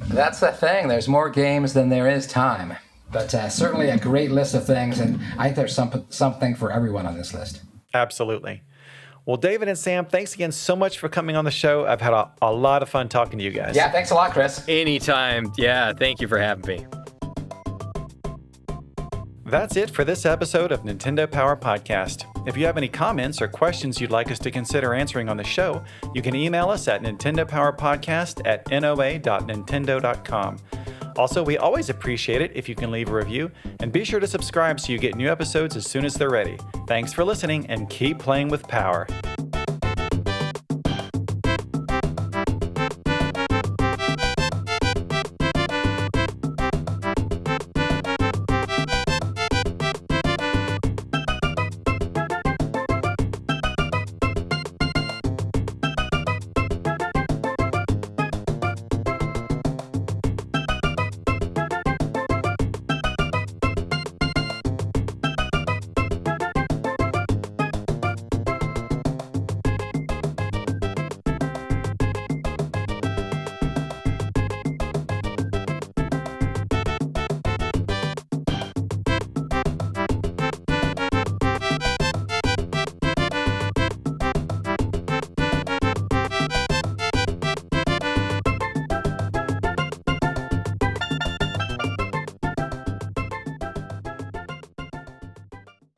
C: That's the thing. There's more games than there is time. But certainly a great list of things, and I think there's something for everyone on this list.
A: Absolutely. Well, David and Sam, thanks again so much for coming on the show. I've had a lot of fun talking to you guys.
C: Yeah, thanks a lot, Chris.
B: Anytime. Yeah, thank you for having me.
A: That's it for this episode of Nintendo Power Podcast. If you have any comments or questions you'd like us to consider answering on the show, you can email us at nintendopowerpodcast@noa.nintendo.com. Also, we always appreciate it if you can leave a review, and be sure to subscribe so you get new episodes as soon as they're ready. Thanks for listening, and keep playing with power.